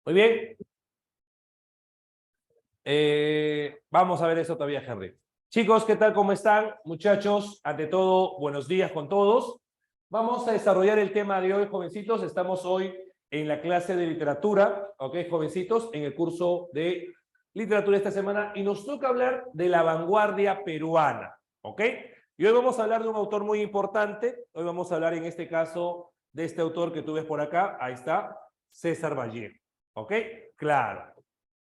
Muy bien. Vamos a ver eso todavía, Henry. Chicos, ¿qué tal? ¿Cómo están? Muchachos, ante todo, buenos días con todos. Vamos a desarrollar el tema de hoy, jovencitos. Estamos hoy en la clase de literatura, ¿ok, jovencitos? En el curso de literatura esta semana y nos toca hablar de la vanguardia peruana, ¿ok? Y hoy vamos a hablar de un autor muy importante. Hoy vamos a hablar en este caso de este autor que tú ves por acá. Ahí está, César Vallejo, ¿ok? Claro.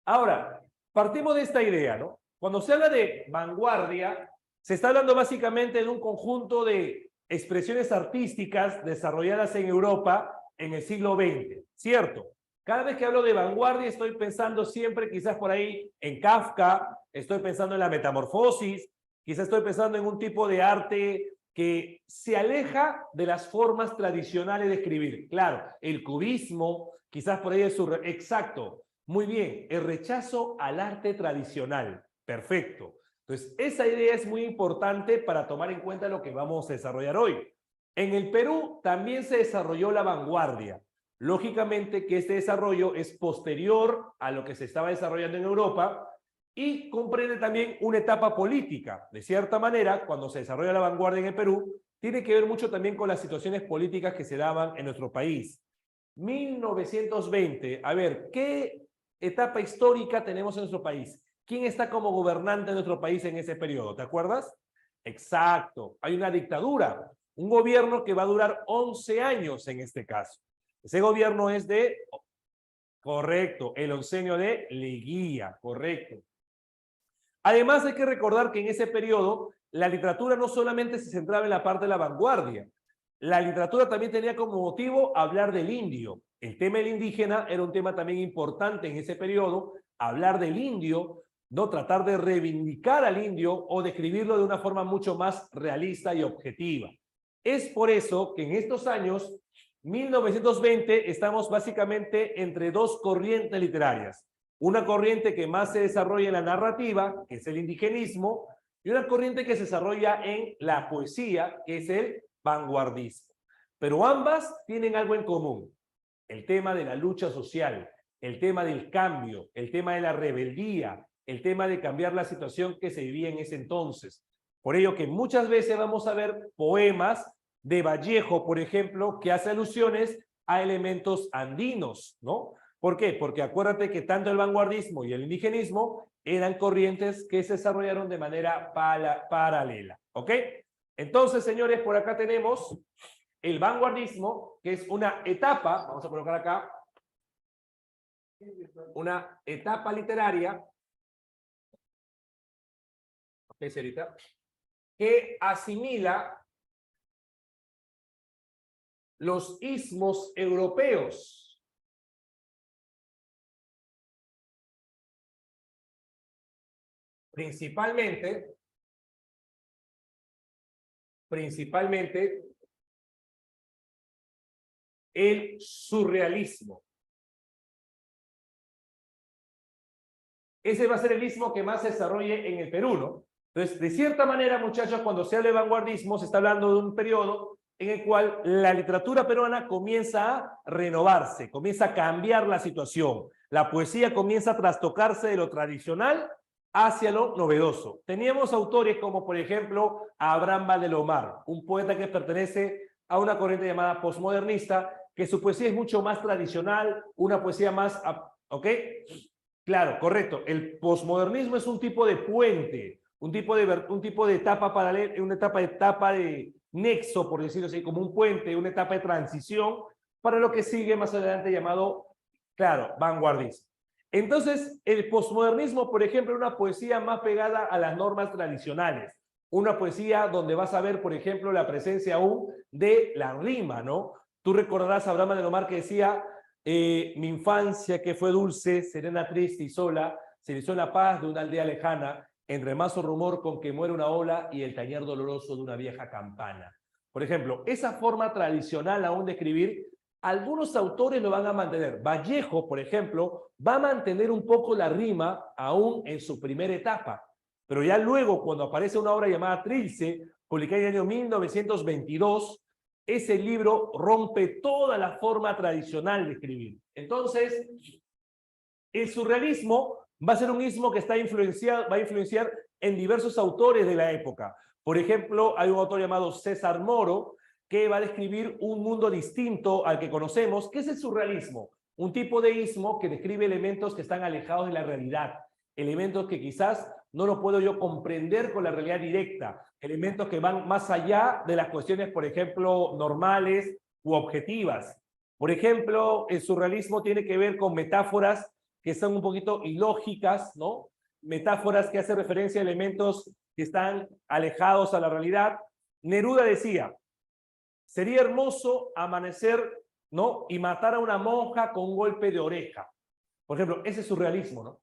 Ahora, partimos de esta idea, ¿no? Cuando se habla de vanguardia, se está hablando básicamente de un conjunto de expresiones artísticas desarrolladas en Europa en el siglo XX, ¿cierto? Cada vez que hablo de vanguardia estoy pensando siempre quizás por ahí en Kafka, estoy pensando en la metamorfosis, quizás estoy pensando en un tipo de arte que se aleja de las formas tradicionales de escribir. Claro, el cubismo, quizás por ahí es su... Exacto. Muy bien, el rechazo al arte tradicional. Perfecto. Entonces, esa idea es muy importante para tomar en cuenta lo que vamos a desarrollar hoy. En el Perú también se desarrolló la vanguardia. Lógicamente que este desarrollo es posterior a lo que se estaba desarrollando en Europa y comprende también una etapa política. De cierta manera, cuando se desarrolla la vanguardia en el Perú, tiene que ver mucho también con las situaciones políticas que se daban en nuestro país. 1920, a ver, ¿qué etapa histórica tenemos en nuestro país? ¿Quién está como gobernante de nuestro país en ese periodo? ¿Te acuerdas? Exacto, hay una dictadura, un gobierno que va a durar 11 años en este caso. Ese gobierno es de, correcto, el oncenio de Leguía, correcto. Además hay que recordar que en ese periodo la literatura no solamente se centraba en la parte de la vanguardia, la literatura también tenía como motivo hablar del indio. El tema del indígena era un tema también importante en ese periodo, hablar del indio, no tratar de reivindicar al indio o describirlo de una forma mucho más realista y objetiva. Es por eso que en estos años, 1920, estamos básicamente entre dos corrientes literarias. Una corriente que más se desarrolla en la narrativa, que es el indigenismo, y una corriente que se desarrolla en la poesía, que es el vanguardismo. Pero ambas tienen algo en común: el tema de la lucha social, el tema del cambio, el tema de la rebeldía, el tema de cambiar la situación que se vivía en ese entonces. Por ello que muchas veces vamos a ver poemas de Vallejo, por ejemplo, que hace alusiones a elementos andinos, ¿no? ¿Por qué? Porque acuérdate que tanto el vanguardismo y el indigenismo eran corrientes que se desarrollaron de manera paralela, ¿ok? Entonces, señores, por acá tenemos el vanguardismo, que es una etapa, vamos a colocar acá, una etapa literaria, ¿ok, señorita? Que asimila los ismos europeos. Principalmente el surrealismo. Ese va a ser el istmo que más se desarrolle en el Perú, ¿no? Entonces, de cierta manera, muchachos, cuando se habla de vanguardismo, se está hablando de un periodo en el cual la literatura peruana comienza a renovarse, comienza a cambiar la situación. La poesía comienza a trastocarse de lo tradicional hacia lo novedoso. Teníamos autores como, por ejemplo, Abraham Valdelomar, un poeta que pertenece a una corriente llamada postmodernista, que su poesía es mucho más tradicional, una poesía más, ¿ok? Claro, correcto. El posmodernismo es un tipo de puente, un tipo de etapa paralela, una etapa de nexo, por decirlo así, como un puente, una etapa de transición para lo que sigue más adelante llamado, claro, vanguardismo. Entonces, el posmodernismo, por ejemplo, es una poesía más pegada a las normas tradicionales, una poesía donde vas a ver, por ejemplo, la presencia aún de la rima, ¿no? Tú recordarás a Abraham de Omar que decía: mi infancia que fue dulce, serena, triste y sola, se hizo en la paz de una aldea lejana, en remaso rumor con que muere una ola y el tañer doloroso de una vieja campana. Por ejemplo, esa forma tradicional aún de escribir, algunos autores lo van a mantener. Vallejo, por ejemplo, va a mantener un poco la rima aún en su primera etapa, pero ya luego, cuando aparece una obra llamada Trilce, publicada en el año 1922, ese libro rompe toda la forma tradicional de escribir. Entonces, El surrealismo va a ser un ismo que está influenciado, va a influenciar en diversos autores de la época. Por ejemplo, hay un autor llamado César Moro que va a describir un mundo distinto al que conocemos. ¿Qué es el surrealismo? Un tipo de ismo que describe elementos que están alejados de la realidad, elementos que quizás no lo puedo yo comprender con la realidad directa, elementos que van más allá de las cuestiones, por ejemplo, normales u objetivas. Por ejemplo, el surrealismo tiene que ver con metáforas que son un poquito ilógicas, ¿no? Metáforas que hacen referencia a elementos que están alejados a la realidad. Neruda decía, sería hermoso amanecer, ¿no? Y matar a una monja con un golpe de oreja. Por ejemplo, ese es surrealismo, ¿no?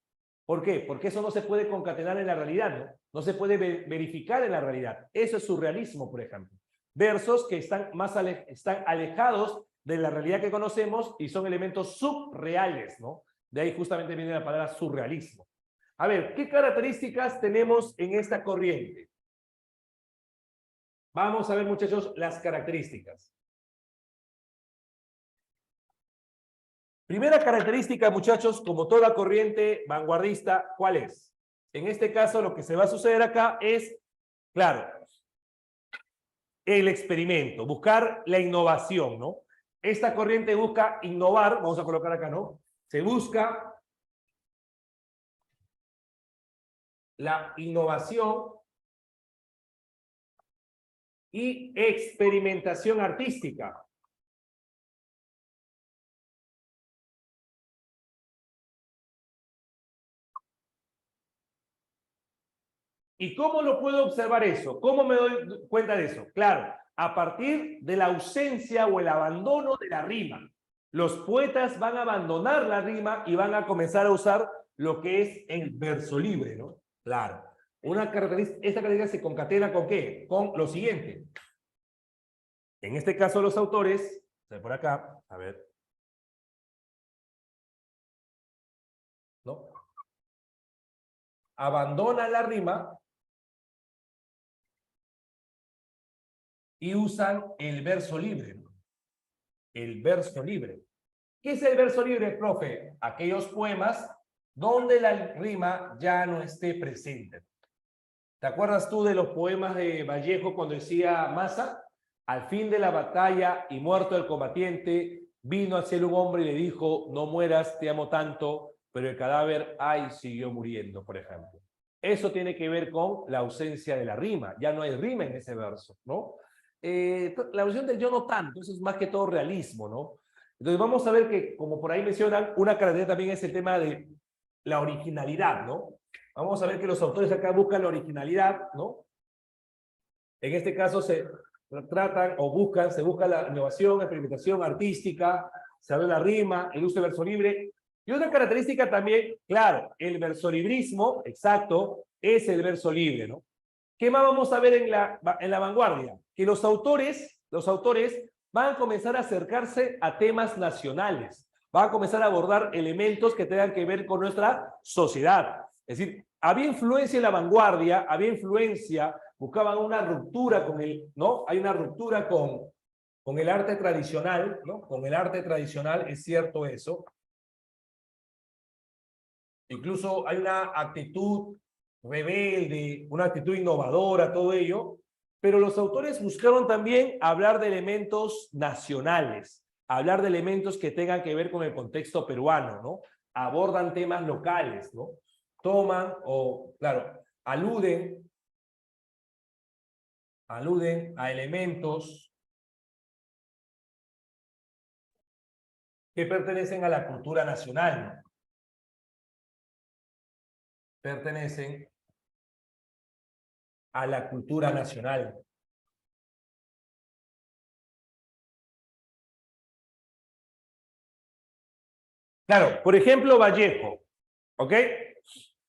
¿Por qué? Porque eso no se puede concatenar en la realidad, ¿no? No se puede verificar en la realidad. Eso es surrealismo, por ejemplo. Versos que están están alejados de la realidad que conocemos y son elementos subreales, ¿no? De ahí justamente viene la palabra surrealismo. A ver, ¿qué características tenemos en esta corriente? Vamos a ver, muchachos, las características. Primera característica, muchachos, como toda corriente vanguardista, ¿cuál es? En este caso, lo que se va a suceder acá es, claro, el experimento, buscar la innovación, ¿no? Esta corriente busca innovar, vamos a colocar acá, ¿no? Se busca la innovación y experimentación artística. ¿Y cómo lo puedo observar eso? ¿Cómo me doy cuenta de eso? Claro, a partir de la ausencia o el abandono de la rima. Los poetas van a abandonar la rima y van a comenzar a usar lo que es el verso libre, ¿no? Claro. Esta característica se concatena ¿con qué? Con lo siguiente. En este caso, los autores, por acá, a ver, ¿no? Abandonan la rima y usan el verso libre, ¿no? El verso libre. ¿Qué es el verso libre, profe? Aquellos poemas donde la rima ya no esté presente. ¿Te acuerdas tú de los poemas de Vallejo cuando decía Maza? Al fin de la batalla y muerto el combatiente, vino hacia él un hombre y le dijo, no mueras, te amo tanto, pero el cadáver, ay, siguió muriendo, por ejemplo. Eso tiene que ver con la ausencia de la rima. Ya no hay rima en ese verso, ¿no? La versión del yo no tanto, eso es más que todo realismo, ¿no? Entonces vamos a ver que, como por ahí mencionan, una característica también es el tema de la originalidad, ¿no? Vamos a ver que los autores acá buscan la originalidad, ¿no? En este caso se tratan o buscan, se busca la innovación, experimentación artística, se habla la rima, el uso de verso libre. Y otra característica también, claro, el versolibrismo, exacto, es el verso libre, ¿no? ¿Qué más vamos a ver en la vanguardia? Que los autores van a comenzar a acercarse a temas nacionales, van a comenzar a abordar elementos que tengan que ver con nuestra sociedad. Es decir, había influencia en la vanguardia, había influencia, buscaban una ruptura con el, ¿no? Hay una ruptura con el arte tradicional, ¿no? Con el arte tradicional, es cierto eso. Incluso hay una actitud rebelde, una actitud innovadora, todo ello, pero los autores buscaron también hablar de elementos nacionales, hablar de elementos que tengan que ver con el contexto peruano, ¿no? Abordan temas locales, ¿no? Toman o, claro, aluden a elementos que pertenecen a la cultura nacional, ¿no? Pertenecen a la cultura nacional. Claro, por ejemplo, Vallejo, ¿ok?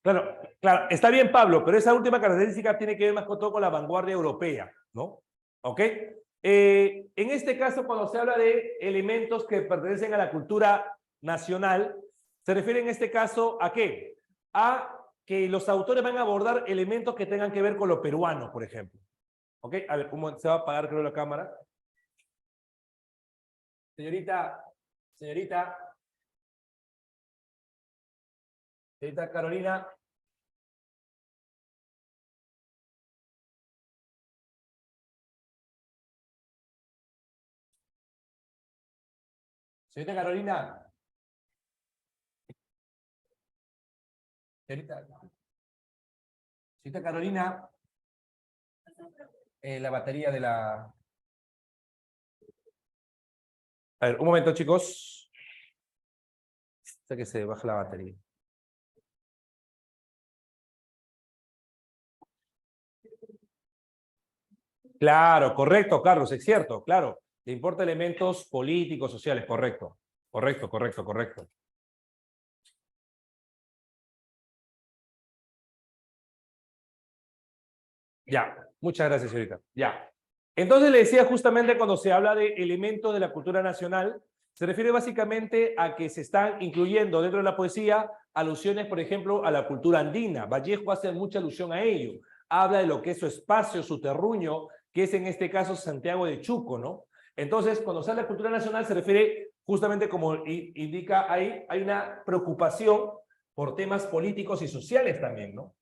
Claro, claro, está bien, Pablo, pero esa última característica tiene que ver más con todo con la vanguardia europea, ¿no? ¿Ok? En este caso, cuando se habla de elementos que pertenecen a la cultura nacional, se refiere en este caso ¿a qué? A que los autores van a abordar elementos que tengan que ver con lo peruano, por ejemplo. ¿Ok? A ver, ¿cómo se va a apagar, creo, la cámara? Señorita, señorita, Señorita Carolina. Señorita Carolina. Señorita, señorita Carolina. La batería de la... A ver, un momento, chicos. Hasta que se baja la batería. Claro, correcto, Carlos, es cierto, claro. Le importa elementos políticos, sociales, correcto. Correcto, correcto, correcto. Ya, muchas gracias, señorita. Ya. Entonces le decía justamente cuando se habla de elementos de la cultura nacional, se refiere básicamente a que se están incluyendo dentro de la poesía alusiones, por ejemplo, a la cultura andina. Vallejo hace mucha alusión a ello. Habla de lo que es su espacio, su terruño, que es en este caso Santiago de Chuco, ¿no? Entonces, cuando se habla de cultura nacional, se refiere justamente como indica ahí, hay una preocupación por temas políticos y sociales también, ¿no?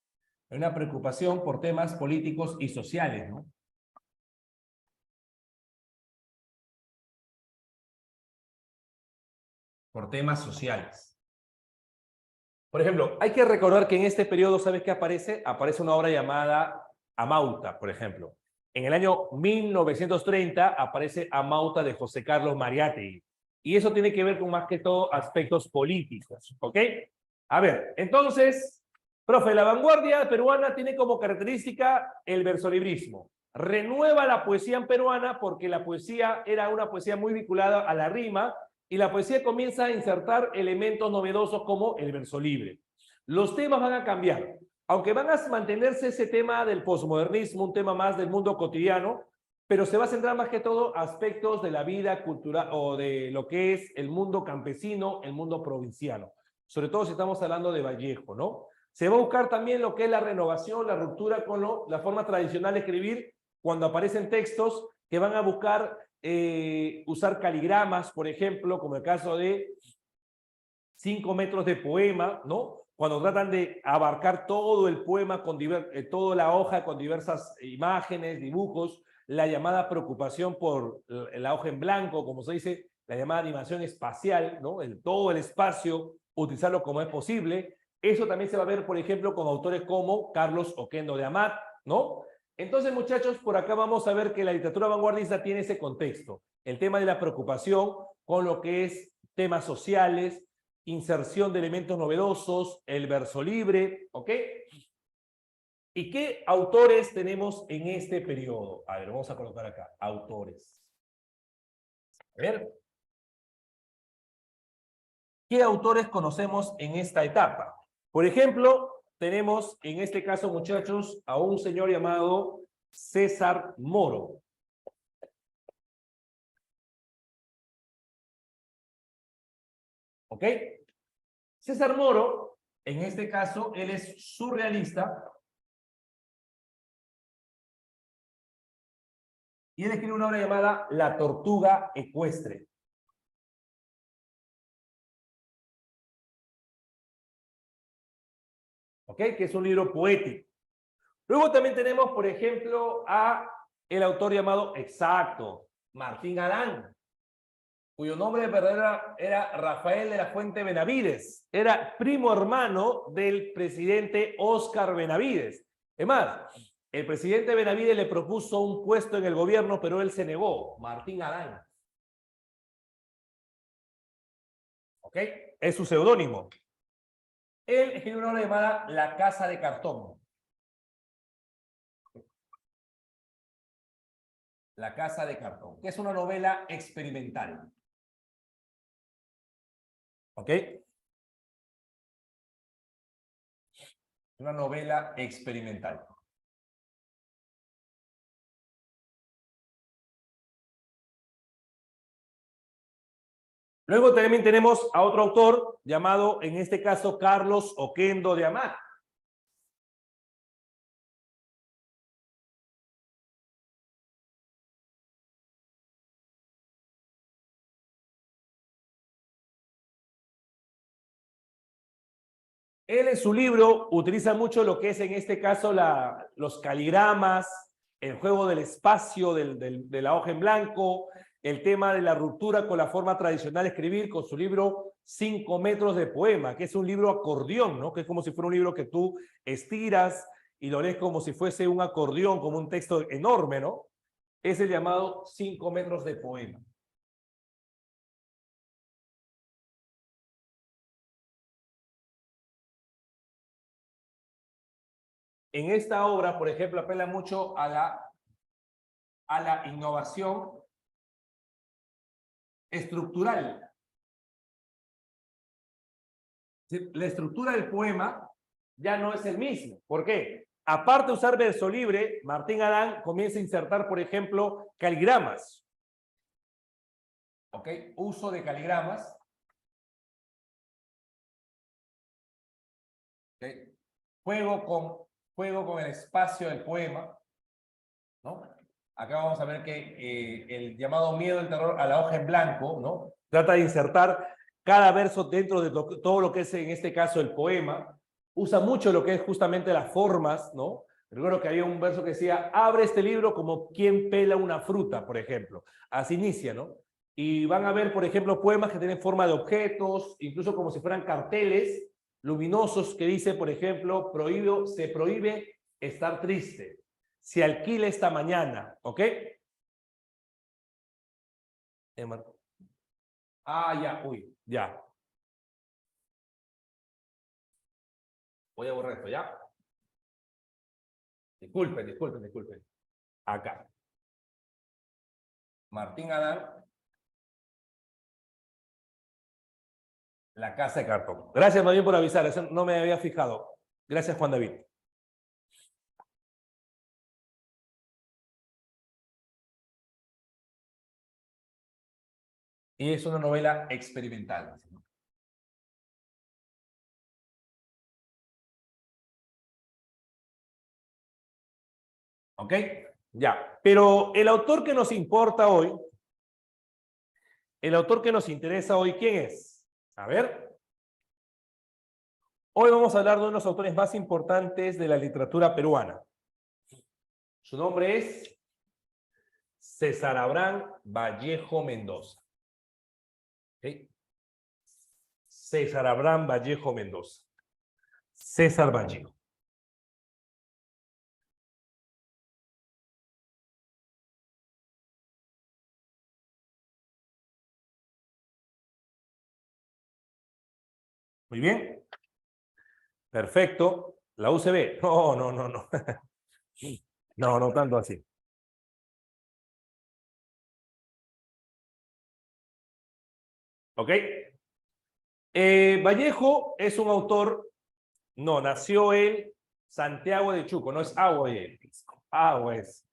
Hay una preocupación por temas políticos y sociales, ¿no? Por temas sociales. Por ejemplo, hay que recordar que en este periodo, ¿sabes qué aparece? Aparece una obra llamada Amauta, por ejemplo. En el año 1930 aparece Amauta de José Carlos Mariátegui. Y eso tiene que ver con más que todo aspectos políticos, ¿ok? A ver, entonces, profe, la vanguardia peruana tiene como característica el versolibrismo. Renueva la poesía en peruana porque la poesía era una poesía muy vinculada a la rima y la poesía comienza a insertar elementos novedosos como el verso libre. Los temas van a cambiar, aunque van a mantenerse ese tema del posmodernismo, un tema más del mundo cotidiano, pero se va a centrar más que todo aspectos de la vida cultural o de lo que es el mundo campesino, el mundo provinciano, sobre todo si estamos hablando de Vallejo, ¿no? Se va a buscar también lo que es la renovación, la ruptura con la forma tradicional de escribir cuando aparecen textos que van a buscar usar caligramas, por ejemplo, como el caso de 5 metros de poema, ¿no? Cuando tratan de abarcar todo el poema, con toda la hoja con diversas imágenes, dibujos, la llamada preocupación por la hoja en blanco, como se dice, la llamada animación espacial, ¿no? Todo el espacio, utilizarlo como es posible. Eso también se va a ver, por ejemplo, con autores como Carlos Oquendo de Amat, ¿no? Entonces, muchachos, por acá vamos a ver que la literatura vanguardista tiene ese contexto, el tema de la preocupación con lo que es temas sociales, inserción de elementos novedosos, el verso libre, ¿ok? ¿Y qué autores tenemos en este periodo? A ver, vamos a colocar acá, autores. A ver, ¿qué autores conocemos en esta etapa? Por ejemplo, tenemos en este caso, muchachos, a un señor llamado César Moro. ¿Ok? César Moro, en este caso, él es surrealista y él escribe una obra llamada La Tortuga Ecuestre. ¿Ok? Que es un libro poético. Luego también tenemos, por ejemplo, a el autor llamado Exacto, Martín Galán, cuyo nombre verdadero era Rafael de la Fuente Benavides. Era primo hermano del presidente Óscar Benavides. Es más, el presidente Benavides le propuso un puesto en el gobierno, pero él se negó, Martín Galán. ¿Ok? Es su seudónimo. Él escribió una obra llamada La Casa de Cartón. La Casa de Cartón, que es una novela experimental. ¿Ok? Una novela experimental. Luego también tenemos a otro autor llamado, en este caso, Carlos Oquendo de Amat. Él en su libro utiliza mucho lo que es en este caso los caligramas, el juego del espacio de la hoja en blanco, el tema de la ruptura con la forma tradicional de escribir, con su libro 5 metros de poema, que es un libro acordeón, ¿no? Que es como si fuera un libro que tú estiras y lo lees como si fuese un acordeón, como un texto enorme, ¿no? Es el llamado 5 metros de poema. En esta obra, por ejemplo, apela mucho a la innovación estructural. La estructura del poema ya no es el mismo. ¿Por qué? Aparte de usar verso libre, Martín Adán comienza a insertar, por ejemplo, caligramas. ¿Ok? Uso de caligramas. ¿Ok? Juego con el espacio del poema, ¿no? Acá vamos a ver que el llamado miedo del terror a la hoja en blanco, ¿no? Trata de insertar cada verso dentro de todo lo que es, en este caso, el poema. Usa mucho lo que es justamente las formas, ¿no? Recuerdo que había un verso que decía, abre este libro como quien pela una fruta, por ejemplo. Así inicia, ¿no? Y van a ver, por ejemplo, poemas que tienen forma de objetos, incluso como si fueran carteles luminosos que dice, por ejemplo, se prohíbe estar triste. Se alquila esta mañana, ¿ok? Ya, uy, ya. Voy a borrar esto, ¿ya? Disculpen. Acá. Martín Adán, La Casa de Cartón. Gracias, más bien, por avisar. Eso no me había fijado. Gracias, Juan David. Y es una novela experimental. ¿Ok? Ya. Pero el autor que nos importa hoy, el autor que nos interesa hoy, ¿quién es? A ver. Hoy vamos a hablar de uno de los autores más importantes de la literatura peruana. Su nombre es César Abraham Vallejo Mendoza. ¿Okay? César Abraham Vallejo Mendoza. César Vallejo. Muy bien. Perfecto. La UCB. No. No tanto así. ¿Ok? Vallejo es un autor, no, nació en Santiago de Chuco, no es Agua es.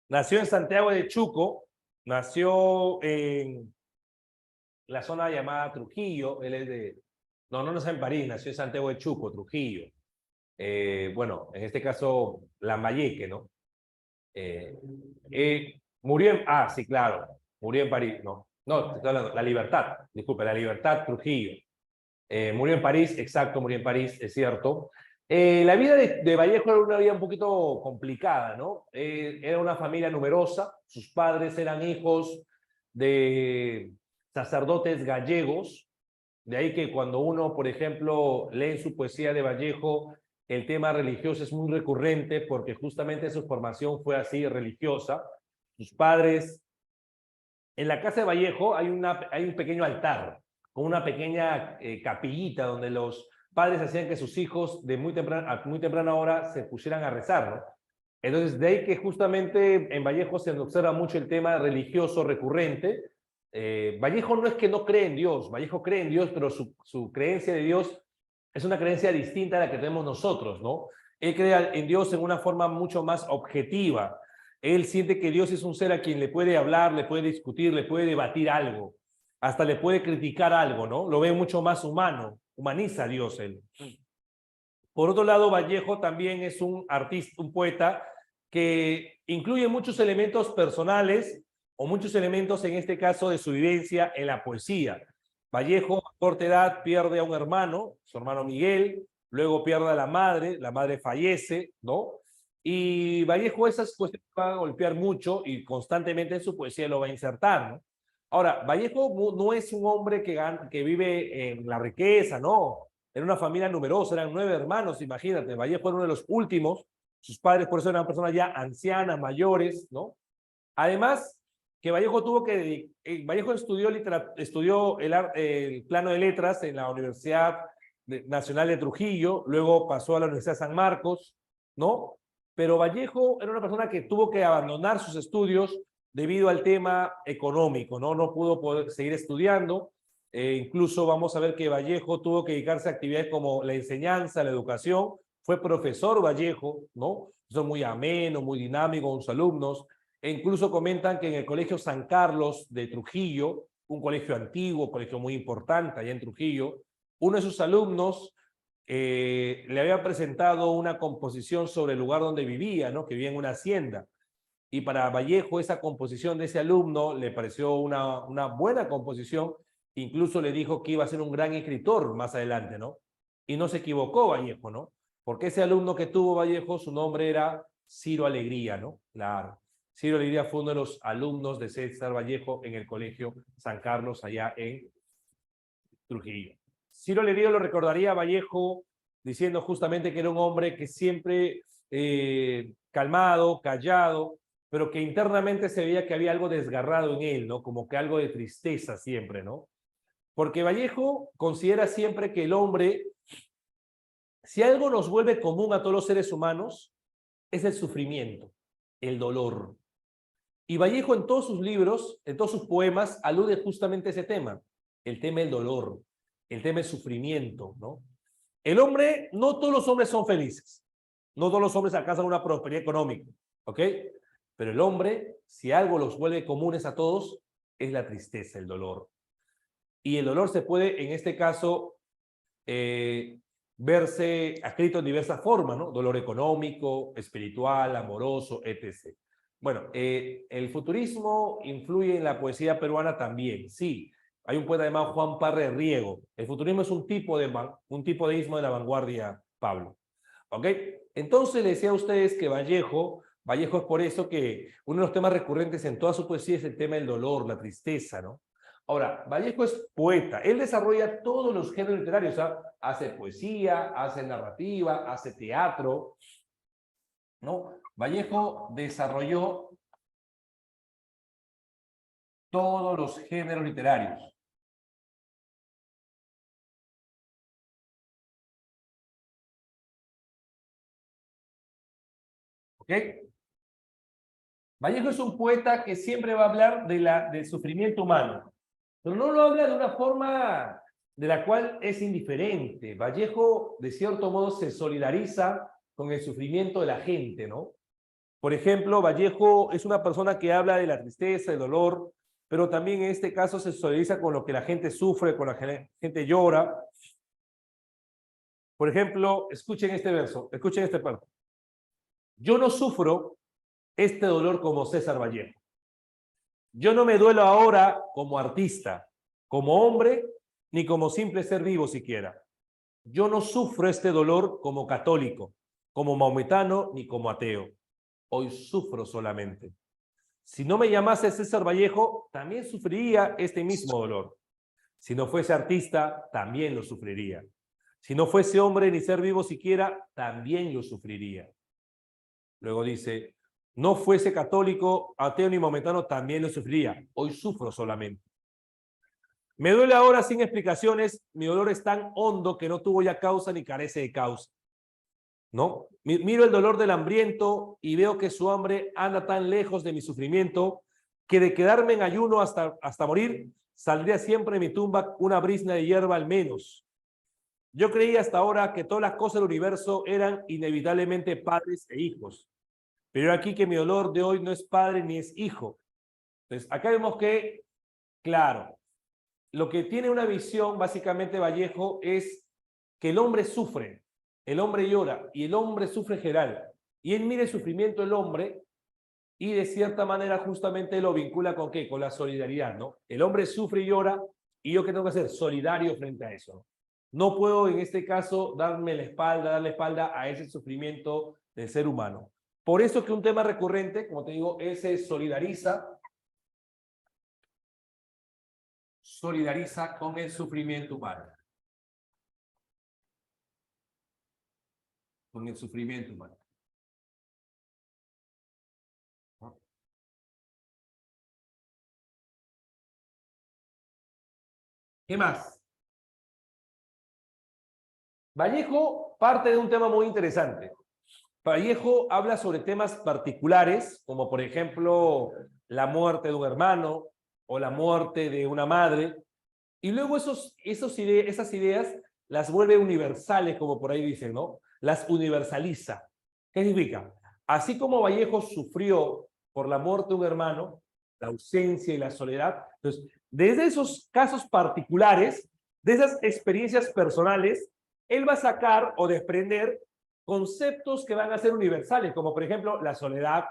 Nació en Santiago de Chuco, nació en la zona llamada Trujillo, él es de, no nació en París, nació en Santiago de Chuco, Trujillo. Bueno, en este caso, Lambayeque, ¿no? Murió en, sí, claro, murió en París, no, estoy hablando, La Libertad, disculpe, La Libertad, Trujillo. Murió en París, exacto, murió en París, es cierto. La vida de Vallejo era una vida un poquito complicada, ¿no? Era una familia numerosa, sus padres eran hijos de sacerdotes gallegos, de ahí que cuando uno, por ejemplo, lee su poesía de Vallejo, el tema religioso es muy recurrente porque justamente su formación fue así, religiosa. Sus padres, en la casa de Vallejo hay un pequeño altar, con una pequeña capillita donde los padres hacían que sus hijos a muy temprana hora se pusieran a rezar, ¿no? Entonces, de ahí que justamente en Vallejo se observa mucho el tema religioso recurrente. Vallejo no es que no cree en Dios, Vallejo cree en Dios, pero su creencia de Dios es una creencia distinta a la que tenemos nosotros, ¿no? Él cree en Dios en una forma mucho más objetiva. Él siente que Dios es un ser a quien le puede hablar, le puede discutir, le puede debatir algo, hasta le puede criticar algo, ¿no? Lo ve mucho más humano, humaniza a Dios él. Por otro lado, Vallejo también es un artista, un poeta que incluye muchos elementos personales o muchos elementos, en este caso, de su vivencia en la poesía. Vallejo, a corta edad, pierde a un hermano, su hermano Miguel, luego pierde a la madre fallece, ¿no? Y Vallejo esas cuestiones van a golpear mucho y constantemente en su poesía lo va a insertar, ¿no? Ahora, Vallejo no es un hombre que vive en la riqueza, no. Era una familia numerosa, eran 9 hermanos, imagínate. Vallejo era uno de los últimos. Sus padres, por eso eran personas ya ancianas, mayores, ¿no? Además, que Vallejo Vallejo estudió el plano de letras en la Universidad Nacional de Trujillo, luego pasó a la Universidad de San Marcos, ¿no? Pero Vallejo era una persona que tuvo que abandonar sus estudios debido al tema económico, ¿no? No pudo poder seguir estudiando. Incluso vamos a ver que Vallejo tuvo que dedicarse a actividades como la enseñanza, la educación. Fue profesor Vallejo, ¿no? Eso muy ameno, muy dinámico con sus alumnos. E incluso comentan que en el Colegio San Carlos de Trujillo, un colegio antiguo, colegio muy importante allá en Trujillo, uno de sus alumnos le había presentado una composición sobre el lugar donde vivía, ¿no? Que vivía en una hacienda. Y para Vallejo esa composición de ese alumno le pareció una buena composición, incluso le dijo que iba a ser un gran escritor más adelante, ¿no? Y no se equivocó Vallejo, ¿no? Porque ese alumno que tuvo Vallejo, su nombre era Ciro Alegría, ¿no? Claro. Ciro Alegría fue uno de los alumnos de César Vallejo en el Colegio San Carlos, allá en Trujillo. Ciro Alegría lo recordaría a Vallejo diciendo justamente que era un hombre que siempre calmado, callado, pero que internamente se veía que había algo desgarrado en él, ¿no? Como que algo de tristeza siempre, ¿no? Porque Vallejo considera siempre que el hombre, si algo nos vuelve común a todos los seres humanos, es el sufrimiento, el dolor. Y Vallejo en todos sus libros, en todos sus poemas, alude justamente a ese tema, el tema del dolor, el tema del sufrimiento, ¿no? El hombre, no todos los hombres son felices, no todos los hombres alcanzan una prosperidad económica, ¿ok? Pero el hombre, si algo los vuelve comunes a todos, es la tristeza, el dolor. Y el dolor se puede, en este caso, verse escrito en diversas formas, ¿no? Dolor económico, espiritual, amoroso, etc. Bueno, el futurismo influye en la poesía peruana también, sí. Hay un poeta llamado Juan Parre Riego. El futurismo es un tipo de ismo de la vanguardia, Pablo. ¿Ok? Entonces le decía a ustedes que Vallejo es por eso que uno de los temas recurrentes en toda su poesía es el tema del dolor, la tristeza, ¿no? Ahora, Vallejo es poeta. Él desarrolla todos los géneros literarios. O sea, hace poesía, hace narrativa, hace teatro, ¿no? Vallejo desarrolló todos los géneros literarios. ¿Ok? Vallejo es un poeta que siempre va a hablar del sufrimiento humano, pero no lo habla de una forma de la cual es indiferente. Vallejo, de cierto modo, se solidariza con el sufrimiento de la gente, ¿no? Por ejemplo, Vallejo es una persona que habla de la tristeza, el dolor, pero también en este caso se solidariza con lo que la gente sufre, con la gente llora. Por ejemplo, escuchen este verso, escuchen este párrafo. Yo no sufro este dolor como César Vallejo. Yo no me duelo ahora como artista, como hombre, ni como simple ser vivo siquiera. Yo no sufro este dolor como católico, como maometano, ni como ateo. Hoy sufro solamente. Si no me llamase César Vallejo, también sufriría este mismo dolor. Si no fuese artista, también lo sufriría. Si no fuese hombre ni ser vivo siquiera, también lo sufriría. Luego dice, no fuese católico, ateo ni momentano, también lo sufriría. Hoy sufro solamente. Me duele ahora sin explicaciones, mi dolor es tan hondo que no tuvo ya causa ni carece de causa. ¿No? Miro el dolor del hambriento y veo que su hambre anda tan lejos de mi sufrimiento que de quedarme en ayuno hasta morir, saldría siempre de mi tumba una brizna de hierba al menos. Yo creía hasta ahora que todas las cosas del universo eran inevitablemente padres e hijos. Pero aquí que mi dolor de hoy no es padre ni es hijo. Entonces, acá vemos que, claro, lo que tiene una visión básicamente Vallejo es que el hombre sufre, el hombre llora y el hombre sufre en general. Y él mira el sufrimiento del hombre y de cierta manera justamente lo vincula con ¿qué? Con la solidaridad, ¿no? El hombre sufre y llora y yo qué tengo que hacer, solidario frente a eso, ¿no? No puedo en este caso darle la espalda a ese sufrimiento del ser humano. Por eso que un tema recurrente, como te digo, se solidariza con el sufrimiento humano. Con el sufrimiento humano. ¿Qué más? Vallejo parte de un tema muy interesante. Vallejo habla sobre temas particulares, como por ejemplo la muerte de un hermano o la muerte de una madre, y luego esas ideas las vuelve universales, como por ahí dicen, ¿no? Las universaliza. ¿Qué significa? Así como Vallejo sufrió por la muerte de un hermano, la ausencia y la soledad, entonces, desde esos casos particulares, de esas experiencias personales, él va a sacar o desprender conceptos que van a ser universales, como por ejemplo la soledad,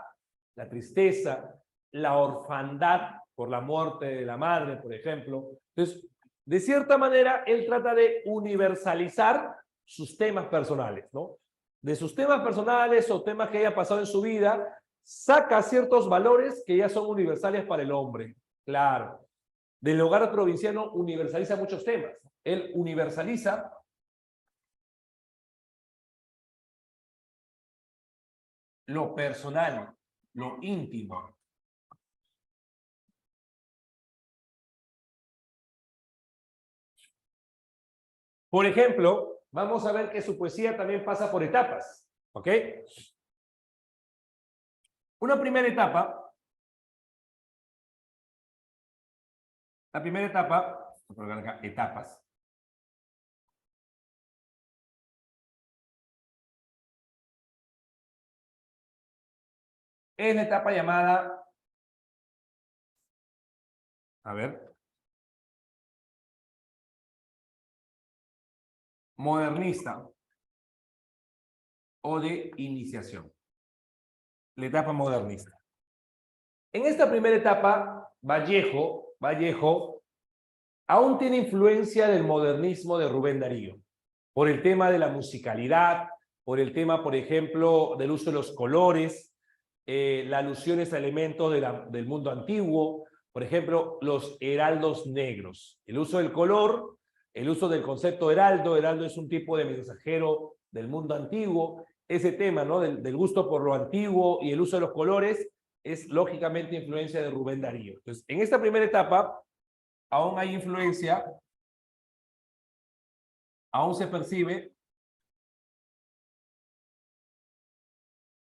la tristeza, la orfandad por la muerte de la madre, por ejemplo. Entonces, de cierta manera, él trata de universalizar sus temas personales, ¿no? De sus temas personales o temas que haya pasado en su vida, saca ciertos valores que ya son universales para el hombre. Claro. Del hogar provinciano universaliza muchos temas. Él universaliza lo personal, lo íntimo. Por ejemplo, vamos a ver que su poesía también pasa por etapas, ¿ok? Una primera etapa, etapas, es la etapa llamada, a ver, modernista o de iniciación. La etapa modernista. En esta primera etapa, Vallejo aún tiene influencia del modernismo de Rubén Darío, por el tema de la musicalidad, por el tema, por ejemplo, del uso de los colores, las alusiones a elementos del mundo antiguo, por ejemplo, los heraldos negros, el uso del color, el uso del concepto heraldo es un tipo de mensajero del mundo antiguo, ese tema, ¿no? Del gusto por lo antiguo y el uso de los colores es lógicamente influencia de Rubén Darío. Entonces, en esta primera etapa, aún hay influencia, aún se percibe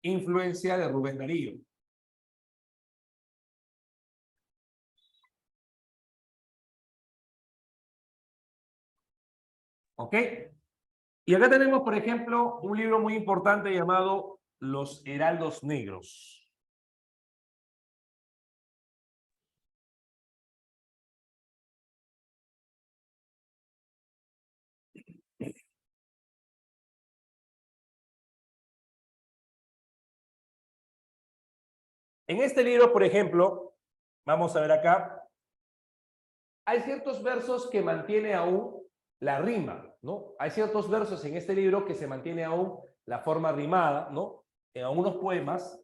influencia de Rubén Darío. ¿Ok? Y acá tenemos, por ejemplo, un libro muy importante llamado Los Heraldos Negros. En este libro, por ejemplo, vamos a ver acá, hay ciertos versos que mantiene aún la rima, ¿no? Hay ciertos versos en este libro que se mantiene aún la forma rimada, ¿no? En algunos poemas,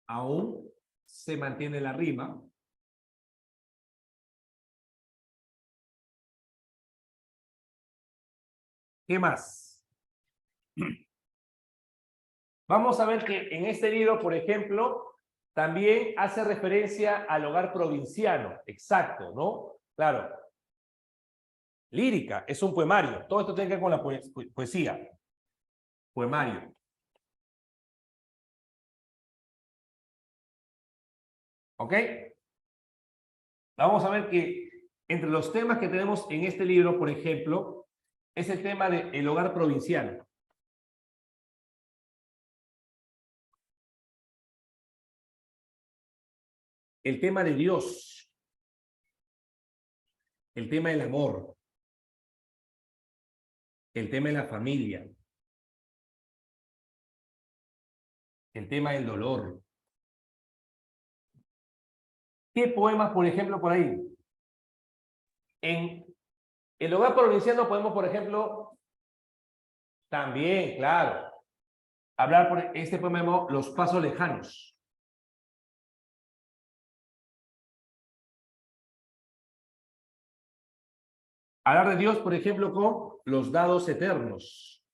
aún se mantiene la rima. ¿Qué más? Vamos a ver que en este libro, por ejemplo, también hace referencia al hogar provinciano. Exacto, ¿no? Claro. Lírica, es un poemario. Todo esto tiene que ver con la poesía. Poemario. ¿Ok? Vamos a ver que entre los temas que tenemos en este libro, por ejemplo, es el tema del hogar provinciano. El tema de Dios. El tema del amor. El tema de la familia. El tema del dolor. ¿Qué poemas, por ejemplo, por ahí? En el hogar provinciano podemos, por ejemplo, también, claro, hablar por este poema llamado Los Pasos Lejanos. Hablar de Dios, por ejemplo, con Los Dados Eternos.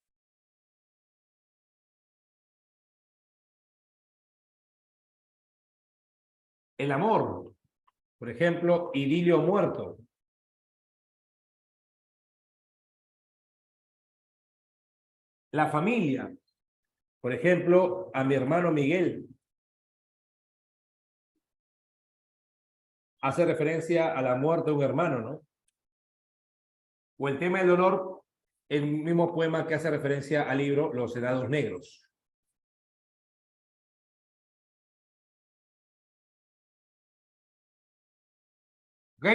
El amor, por ejemplo, Idilio Muerto. La familia, por ejemplo, a mi hermano Miguel. Hace referencia a la muerte de un hermano, ¿no? O el tema del dolor, el mismo poema que hace referencia al libro Los Helados Negros. ¿Ok?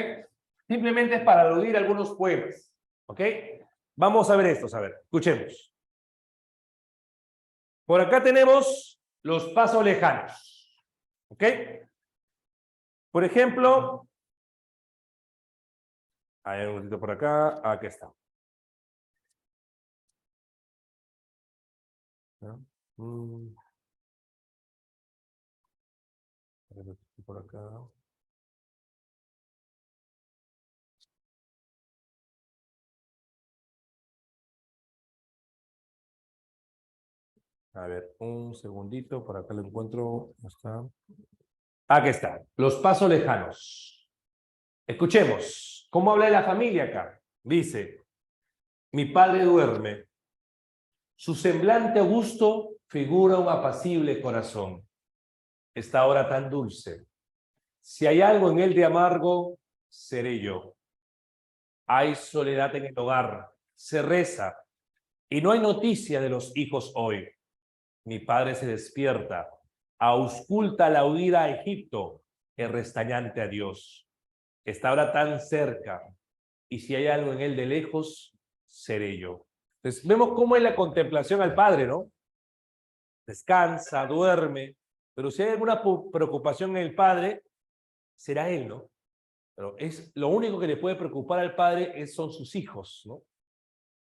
Simplemente es para aludir a algunos poemas. ¿Ok? Vamos a ver estos, a ver, escuchemos. Por acá tenemos Los Pasos Lejanos. ¿Ok? Por ejemplo, hay un momentito por acá, aquí está. Por acá. A ver, un segundito, por acá lo encuentro. ¿Está? Aquí está, Los Pasos Lejanos. Escuchemos, ¿cómo habla de la familia acá? Dice, mi padre duerme, su semblante augusto figura un apacible corazón. Esta hora tan dulce. Si hay algo en él de amargo, seré yo. Hay soledad en el hogar, se reza, y no hay noticia de los hijos hoy. Mi padre se despierta, ausculta la huida a Egipto, el restañante adiós. Está ahora tan cerca, y si hay algo en él de lejos, seré yo. Entonces, vemos cómo es la contemplación al Padre, ¿no? Descansa, duerme, pero si hay alguna preocupación en el Padre, será Él, ¿no? Pero es lo único que le puede preocupar al Padre son sus hijos, ¿no?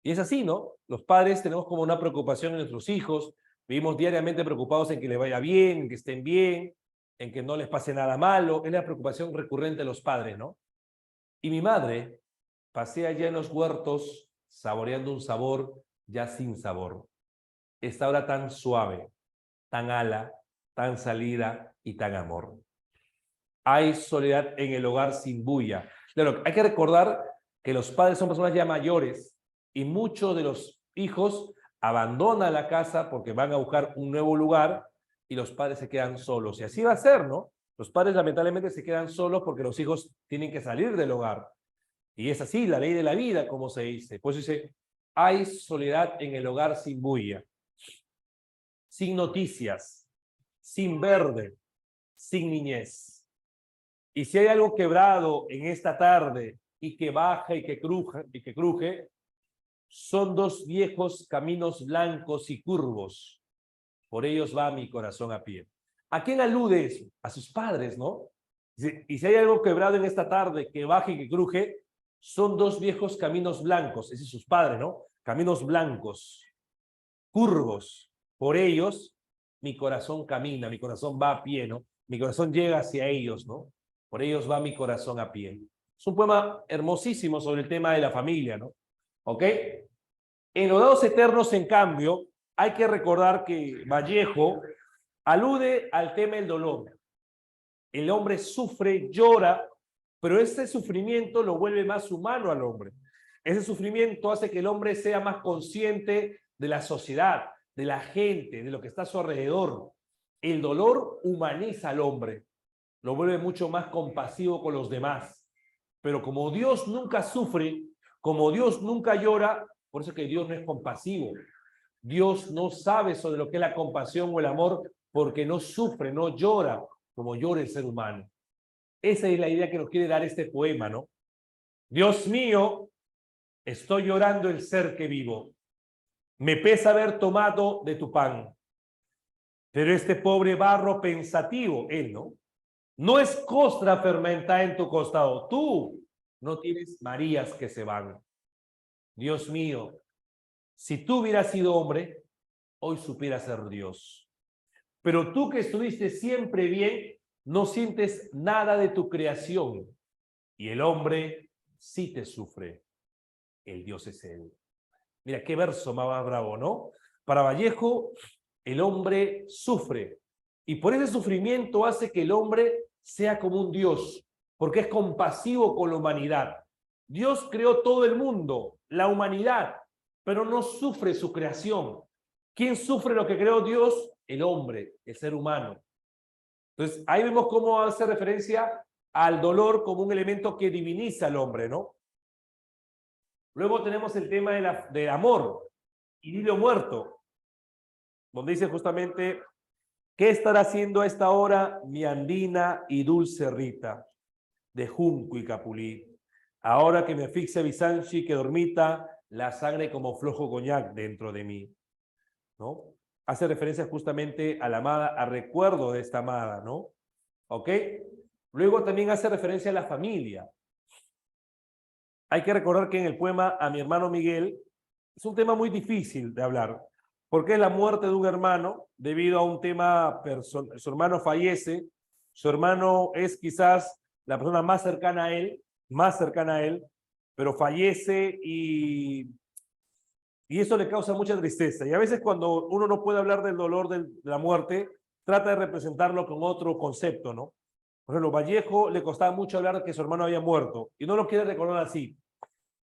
Y es así, ¿no? Los padres tenemos como una preocupación en nuestros hijos, vivimos diariamente preocupados en que les vaya bien, en que estén bien, en que no les pase nada malo, es la preocupación recurrente de los padres, ¿no? Y mi madre pasea ya en los huertos saboreando un sabor ya sin sabor. Esta hora tan suave, tan ala, tan salida y tan amor. Hay soledad en el hogar sin bulla. Claro, hay que recordar que los padres son personas ya mayores y muchos de los hijos abandonan la casa porque van a buscar un nuevo lugar y los padres se quedan solos. Y así va a ser, ¿no? Los padres lamentablemente se quedan solos porque los hijos tienen que salir del hogar. Y es así, la ley de la vida, como se dice. Pues dice, hay soledad en el hogar sin bulla, sin noticias, sin verde, sin niñez. Y si hay algo quebrado en esta tarde y que baja y que cruje, son dos viejos caminos blancos y curvos. Por ellos va mi corazón a pie. ¿A quién alude eso? A sus padres, ¿no? Y si hay algo quebrado en esta tarde que baja y que cruje, son dos viejos caminos blancos, es decir, sus padres, ¿no? Caminos blancos, curvos. Por ellos mi corazón camina, mi corazón va a pie, ¿no? Mi corazón llega hacia ellos, ¿no? Por ellos va mi corazón a pie. Es un poema hermosísimo sobre el tema de la familia, ¿no? ¿Ok? En Los Dados Eternos, en cambio, hay que recordar que Vallejo alude al tema del dolor. El hombre sufre, llora, pero ese sufrimiento lo vuelve más humano al hombre. Ese sufrimiento hace que el hombre sea más consciente de la sociedad, de la gente, de lo que está a su alrededor. El dolor humaniza al hombre, lo vuelve mucho más compasivo con los demás. Pero como Dios nunca sufre, como Dios nunca llora, por eso es que Dios no es compasivo. Dios no sabe sobre lo que es la compasión o el amor porque no sufre, no llora como llora el ser humano. Esa es la idea que nos quiere dar este poema, ¿no? Dios mío, estoy llorando el ser que vivo. Me pesa haber tomado de tu pan. Pero este pobre barro pensativo, él, ¿no? No es costra fermentada en tu costado. Tú no tienes Marías que se van. Dios mío, si tú hubieras sido hombre, hoy supieras ser Dios. Pero tú que estuviste siempre bien, no sientes nada de tu creación. Y el hombre sí te sufre. El Dios es él. Mira, qué verso más bravo, ¿no? Para Vallejo, el hombre sufre. Y por ese sufrimiento hace que el hombre sea como un Dios, porque es compasivo con la humanidad. Dios creó todo el mundo, la humanidad, pero no sufre su creación. ¿Quién sufre lo que creó Dios? El hombre, el ser humano. Entonces, ahí vemos cómo hace referencia al dolor como un elemento que diviniza al hombre, ¿no? Luego tenemos el tema del amor, idilio muerto, donde dice justamente, ¿qué estará haciendo a esta hora mi andina y dulce Rita, de junco y capulí? Ahora que me asfixia Bisanchi, que dormita, la sangre como flojo coñac dentro de mí, ¿no? Hace referencia justamente a la amada, a recuerdo de esta amada, ¿no? ¿Ok? Luego también hace referencia a la familia. Hay que recordar que en el poema A mi hermano Miguel es un tema muy difícil de hablar, porque es la muerte de un hermano debido a un tema personal. Su hermano fallece, su hermano es quizás la persona más cercana a él, pero fallece y eso le causa mucha tristeza. Y a veces cuando uno no puede hablar del dolor de la muerte, trata de representarlo con otro concepto, ¿no? Por ejemplo, Vallejo le costaba mucho hablar de que su hermano había muerto y no lo quiere recordar así.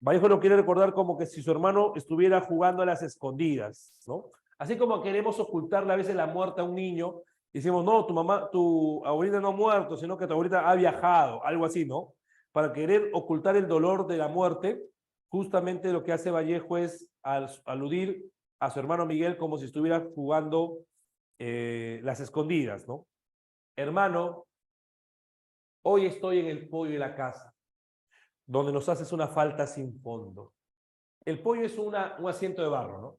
Vallejo lo quiere recordar como que si su hermano estuviera jugando a las escondidas, ¿no? Así como queremos ocultarle a veces la muerte a un niño, decimos, no, tu abuelita no ha muerto, sino que tu abuelita ha viajado, algo así, ¿no? Para querer ocultar el dolor de la muerte, justamente lo que hace Vallejo es aludir a su hermano Miguel como si estuviera jugando las escondidas, ¿no? Hermano, hoy estoy en el pollo de la casa, donde nos haces una falta sin fondo. El pollo es un asiento de barro, ¿no?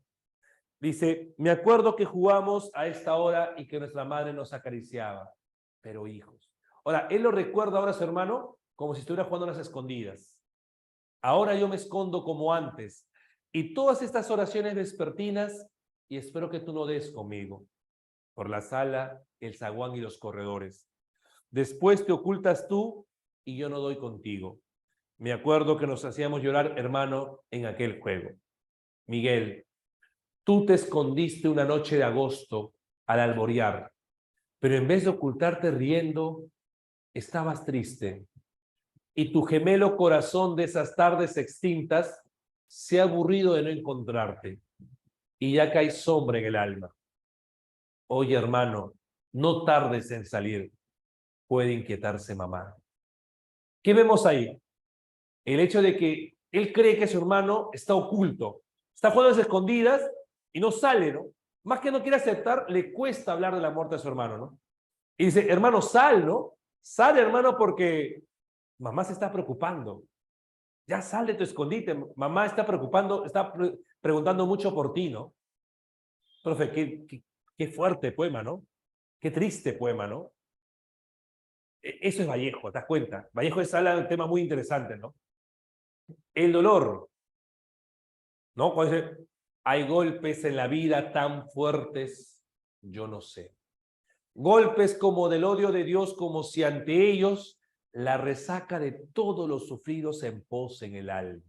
Dice, me acuerdo que jugamos a esta hora y que nuestra madre nos acariciaba, pero hijos. Ahora, él lo recuerda ahora a su hermano como si estuviera jugando a las escondidas. Ahora yo me escondo como antes. Y todas estas oraciones vespertinas, y espero que tú no des conmigo, por la sala, el zaguán y los corredores. Después te ocultas tú y yo no doy contigo. Me acuerdo que nos hacíamos llorar, hermano, en aquel juego. Miguel, tú te escondiste una noche de agosto al alborear, pero en vez de ocultarte riendo, estabas triste. Y tu gemelo corazón de esas tardes extintas se ha aburrido de no encontrarte. Y ya cae sombra en el alma. Oye, hermano, no tardes en salir. Puede inquietarse mamá. ¿Qué vemos ahí? El hecho de que él cree que su hermano está oculto, está jugando a las escondidas y no sale, ¿no? Más que no quiere aceptar, le cuesta hablar de la muerte de su hermano, ¿no? Y dice, hermano, sal, ¿no? Sal, hermano, porque mamá se está preocupando. Ya sal de tu escondite, mamá está preocupando, está preguntando mucho por ti, ¿no? Profe, qué fuerte poema, ¿no? Qué triste poema, ¿no? Eso es Vallejo, ¿te das cuenta? Vallejo habla de un tema muy interesante, ¿no? El dolor, ¿no? Cuando dice, hay golpes en la vida tan fuertes, yo no sé. Golpes como del odio de Dios, como si ante ellos la resaca de todos los sufridos se empose en el alma.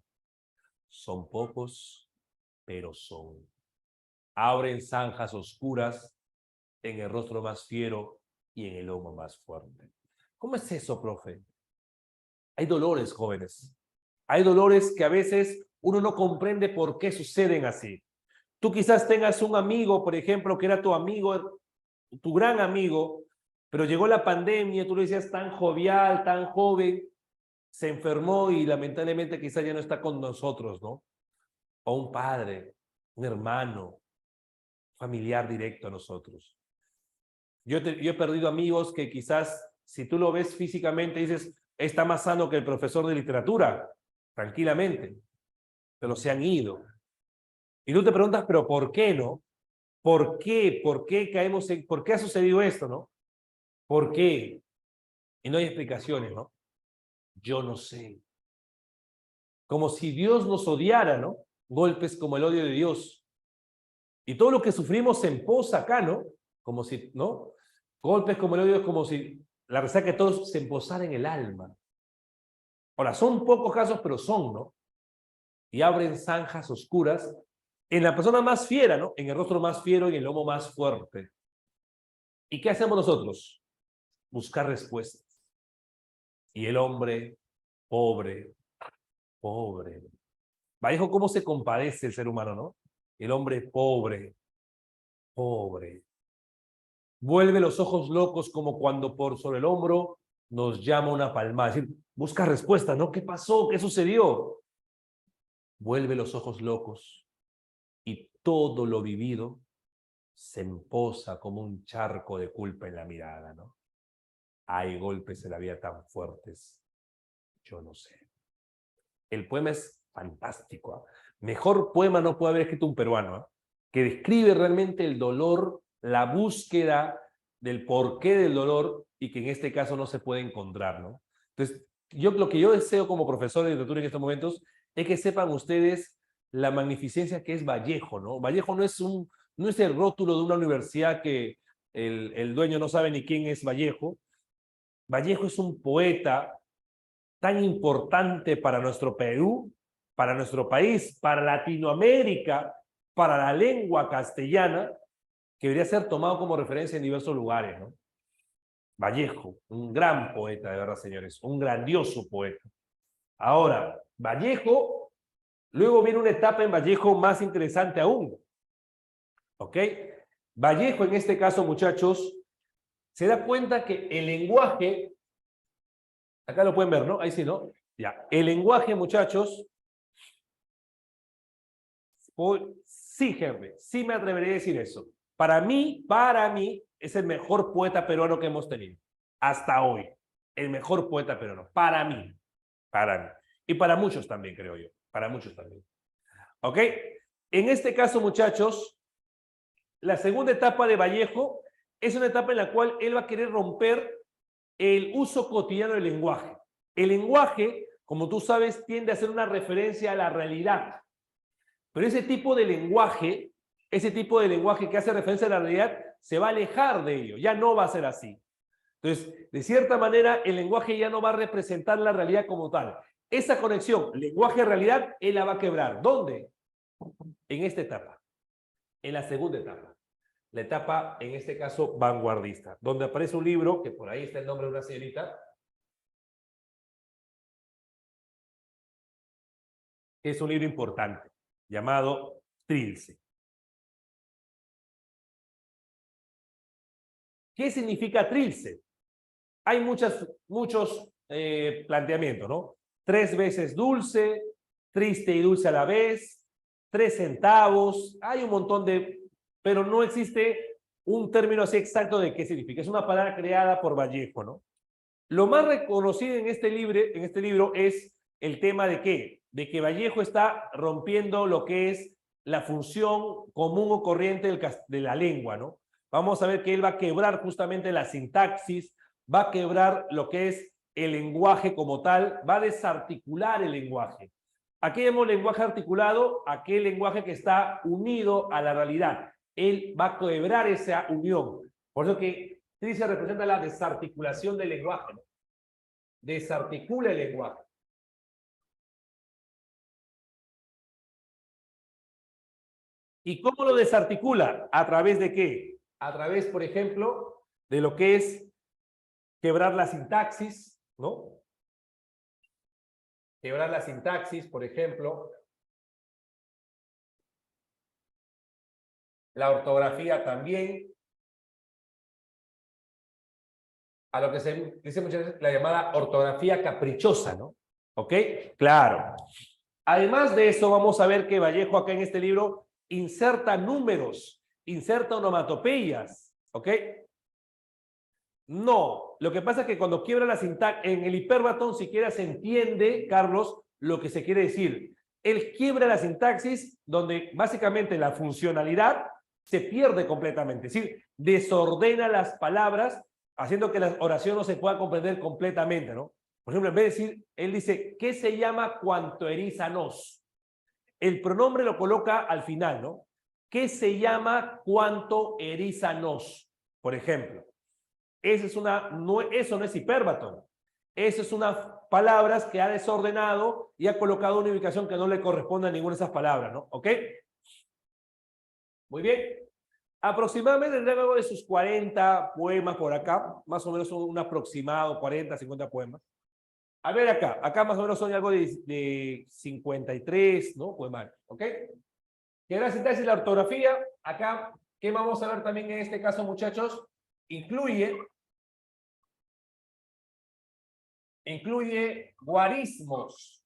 Son pocos, pero son. Abren zanjas oscuras en el rostro más fiero y en el lomo más fuerte. ¿Cómo es eso, profe? Hay dolores, jóvenes. Hay dolores que a veces uno no comprende por qué suceden así. Tú quizás tengas un amigo, por ejemplo, que era tu amigo, tu gran amigo, pero llegó la pandemia, tú lo decías tan jovial, tan joven, se enfermó y lamentablemente quizás ya no está con nosotros, ¿no? O un padre, un hermano, familiar directo a nosotros. Yo he perdido amigos que quizás, si tú lo ves físicamente, dices, está más sano que el profesor de literatura, tranquilamente, pero se han ido. Y tú te preguntas, ¿pero por qué no? ¿Por qué? ¿Por qué caemos en, por qué ha sucedido esto, no? ¿Por qué? Y no hay explicaciones, ¿no? Yo no sé. Como si Dios nos odiara, ¿no? Golpes como el odio de Dios. Y todo lo que sufrimos se emposa acá, ¿no? Como si, ¿no? Golpes como el odio es como si la resaca de todos se emposara en el alma. Ahora, son pocos casos, pero son, ¿no? Y abren zanjas oscuras en la persona más fiera, ¿no? En el rostro más fiero y en el lomo más fuerte. ¿Y qué hacemos nosotros? Buscar respuestas. Y el hombre, pobre, pobre. Vallejo, ¿cómo se compadece el ser humano, no? El hombre pobre, pobre. Vuelve los ojos locos como cuando por sobre el hombro nos llama una palmada. Es decir, busca respuesta, ¿no? ¿Qué pasó? ¿Qué sucedió? Vuelve los ojos locos y todo lo vivido se emposa como un charco de culpa en la mirada, ¿no? Hay golpes en la vida tan fuertes, yo no sé. El poema es fantástico, ¿eh? Mejor poema no puede haber escrito un peruano, ¿eh? Que describe realmente el dolor, la búsqueda del porqué del dolor y que en este caso no se puede encontrar, ¿no? Entonces, lo que yo deseo como profesor de literatura en estos momentos es que sepan ustedes la magnificencia que es Vallejo, ¿no? Vallejo no es el rótulo de una universidad que el dueño no sabe ni quién es Vallejo. Vallejo es un poeta tan importante para nuestro Perú, para nuestro país, para Latinoamérica, para la lengua castellana, que debería ser tomado como referencia en diversos lugares, ¿no? Vallejo, un gran poeta, de verdad, señores, un grandioso poeta. Ahora, Vallejo, luego viene una etapa en Vallejo más interesante aún, ¿ok? Vallejo, en este caso, muchachos, se da cuenta que el lenguaje, acá lo pueden ver, ¿no? Ahí sí, ¿no? Ya, el lenguaje, muchachos, sí, Henry, sí me atrevería a decir eso. Para mí, es el mejor poeta peruano que hemos tenido. Hasta hoy. El mejor poeta peruano. Para mí. Para mí. Y para muchos también, creo yo. Para muchos también. ¿Ok? En este caso, muchachos, la segunda etapa de Vallejo es una etapa en la cual él va a querer romper el uso cotidiano del lenguaje. El lenguaje, como tú sabes, tiende a ser una referencia a la realidad. Pero ese tipo de lenguaje que hace referencia a la realidad, se va a alejar de ello, ya no va a ser así. Entonces, de cierta manera, el lenguaje ya no va a representar la realidad como tal. Esa conexión lenguaje-realidad, él la va a quebrar. ¿Dónde? En esta etapa, en la segunda etapa. La etapa, en este caso, vanguardista, donde aparece un libro, que por ahí está el nombre de una señorita, que es un libro importante, llamado Trilce. ¿Qué significa Trilce? Hay muchos planteamientos, ¿no? 3 veces dulce, triste y dulce a la vez, 3 centavos, hay un montón pero no existe un término así exacto de qué significa. Es una palabra creada por Vallejo, ¿no? Lo más reconocido en este libro es el tema de qué, de que Vallejo está rompiendo lo que es la función común o corriente de la lengua, ¿no? Vamos a ver que él va a quebrar justamente la sintaxis, va a quebrar lo que es el lenguaje como tal, va a desarticular el lenguaje. ¿A qué llamamos lenguaje articulado? Aquel lenguaje que está unido a la realidad. Él va a quebrar esa unión. Por eso que Trilce representa la desarticulación del lenguaje, ¿no? Desarticula el lenguaje. ¿Y cómo lo desarticula? ¿A través de qué? A través, por ejemplo, de lo que es quebrar la sintaxis, ¿no? Quebrar la sintaxis, por ejemplo. La ortografía también. A lo que se dice muchas veces la llamada ortografía caprichosa, ¿no? ¿Ok? Claro. Además de eso, vamos a ver que Vallejo acá en este libro inserta números, inserta onomatopeyas, ¿ok? No, lo que pasa es que cuando quiebra la sintaxis, en el hiperbatón siquiera se entiende, Carlos, lo que se quiere decir. Él quiebra la sintaxis donde básicamente la funcionalidad se pierde completamente, es decir, desordena las palabras haciendo que la oración no se pueda comprender completamente, ¿no? Por ejemplo, en vez de decir, él dice, ¿qué se llama cuanto erízanos? El pronombre lo coloca al final, ¿no? ¿Qué se llama cuanto erízanos? Por ejemplo, eso no es hipérbaton. Eso es unas palabras que ha desordenado y ha colocado una ubicación que no le corresponde a ninguna de esas palabras, ¿no? ¿Ok? Muy bien. Aproximadamente luego de sus 40 poemas por acá, más o menos son un aproximado, 40, 50 poemas. A ver acá más o menos son algo de 53, ¿no? Poemarios, ¿ok? Que la sintaxis y la ortografía, acá, ¿qué vamos a ver también en este caso, muchachos? Incluye guarismos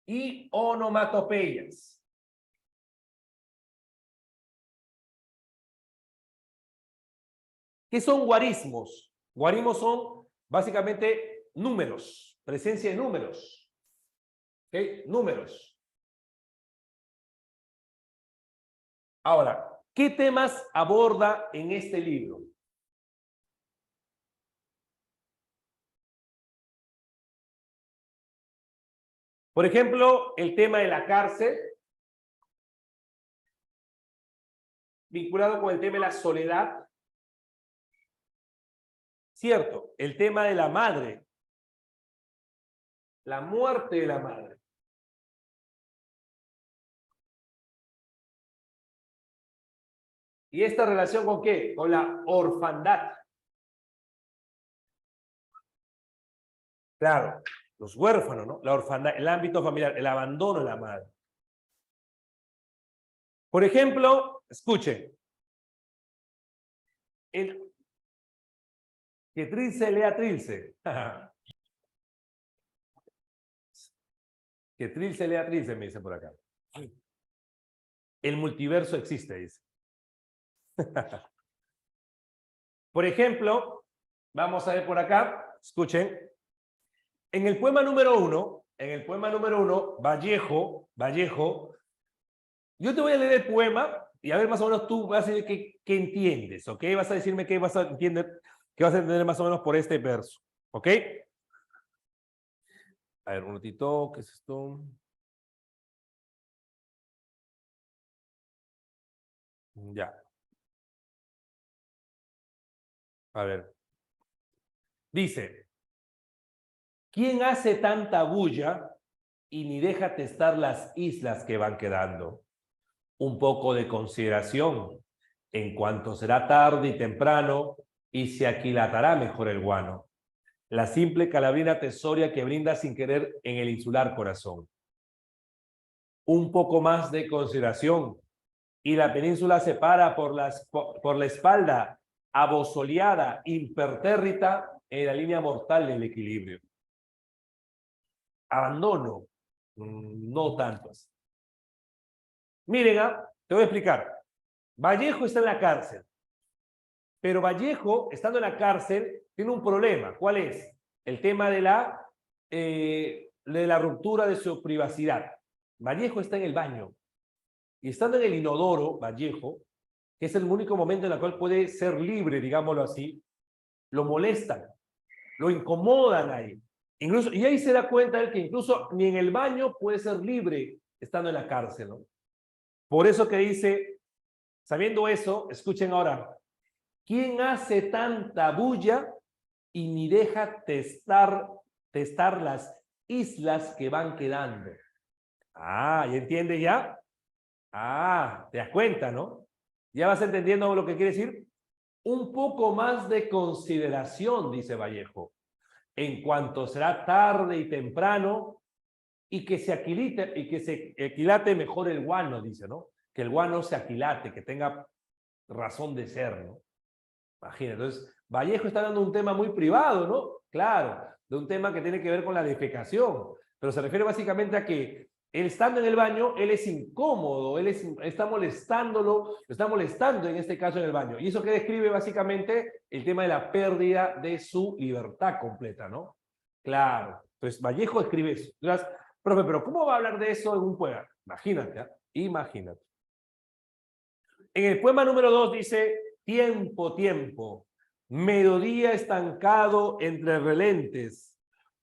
y onomatopeyas. ¿Qué son guarismos? Guarismos son básicamente números, presencia de números. ¿Ok? Números. Ahora, ¿qué temas aborda en este libro? Por ejemplo, el tema de la cárcel, vinculado con el tema de la soledad. Cierto, el tema de la madre, la muerte de la madre. ¿Y esta relación con qué? Con la orfandad. Claro, los huérfanos, ¿no? La orfandad, el ámbito familiar, el abandono de la madre. Por ejemplo, escuchen. Que Trilce lea Trilce. Que Trilce lea Trilce, me dicen por acá. El multiverso existe, dice. Por ejemplo, vamos a ver por acá, escuchen. En el poema número 1, Vallejo, yo te voy a leer el poema y a ver más o menos tú vas a decir qué entiendes, ¿ok? Vas a decirme qué vas a entender, qué vas a entender más o menos por este verso, ¿ok? A ver, un ratito, ¿qué es esto? Ya. A ver. Dice, ¿quién hace tanta bulla y ni deja testar las islas que van quedando? Un poco de consideración, en cuanto será tarde y temprano, y se aquilatará mejor el guano. La simple calabrina tesoria que brinda sin querer en el insular corazón. Un poco más de consideración, y la península se para por la espalda, abosoleada, impertérrita, en la línea mortal del equilibrio. Abandono, no tantos. Miren, te voy a explicar. Vallejo está en la cárcel, pero Vallejo, estando en la cárcel, tiene un problema. ¿Cuál es? El tema de la ruptura de su privacidad. Vallejo está en el baño y estando en el inodoro, Vallejo, que es el único momento en el cual puede ser libre, digámoslo así, lo molestan, lo incomodan ahí. Incluso, y ahí se da cuenta él que incluso ni en el baño puede ser libre estando en la cárcel, ¿no? Por eso que dice, sabiendo eso, escuchen ahora, ¿quién hace tanta bulla y ni deja testar las islas que van quedando? Ah, ¿ya entiendes ya? Ah, te das cuenta, ¿no? ¿Ya vas entendiendo lo que quiere decir? Un poco más de consideración, dice Vallejo, en cuanto será tarde y temprano, y que se aquilate mejor el guano, dice, ¿no? Que el guano se aquilate, que tenga razón de ser, ¿no? Imagínate, entonces, Vallejo está dando un tema muy privado, ¿no? Claro, de un tema que tiene que ver con la defecación, pero se refiere básicamente a que él estando en el baño, él es incómodo, está molestándolo, lo está molestando en este caso en el baño. Y eso que describe básicamente el tema de la pérdida de su libertad completa, ¿no? Claro, entonces Vallejo escribe eso. Entonces, profe, pero ¿cómo va a hablar de eso en un poema? Imagínate, ¿eh? Imagínate. En el poema número 2 dice, tiempo, tiempo. Mediodía estancado entre relentes.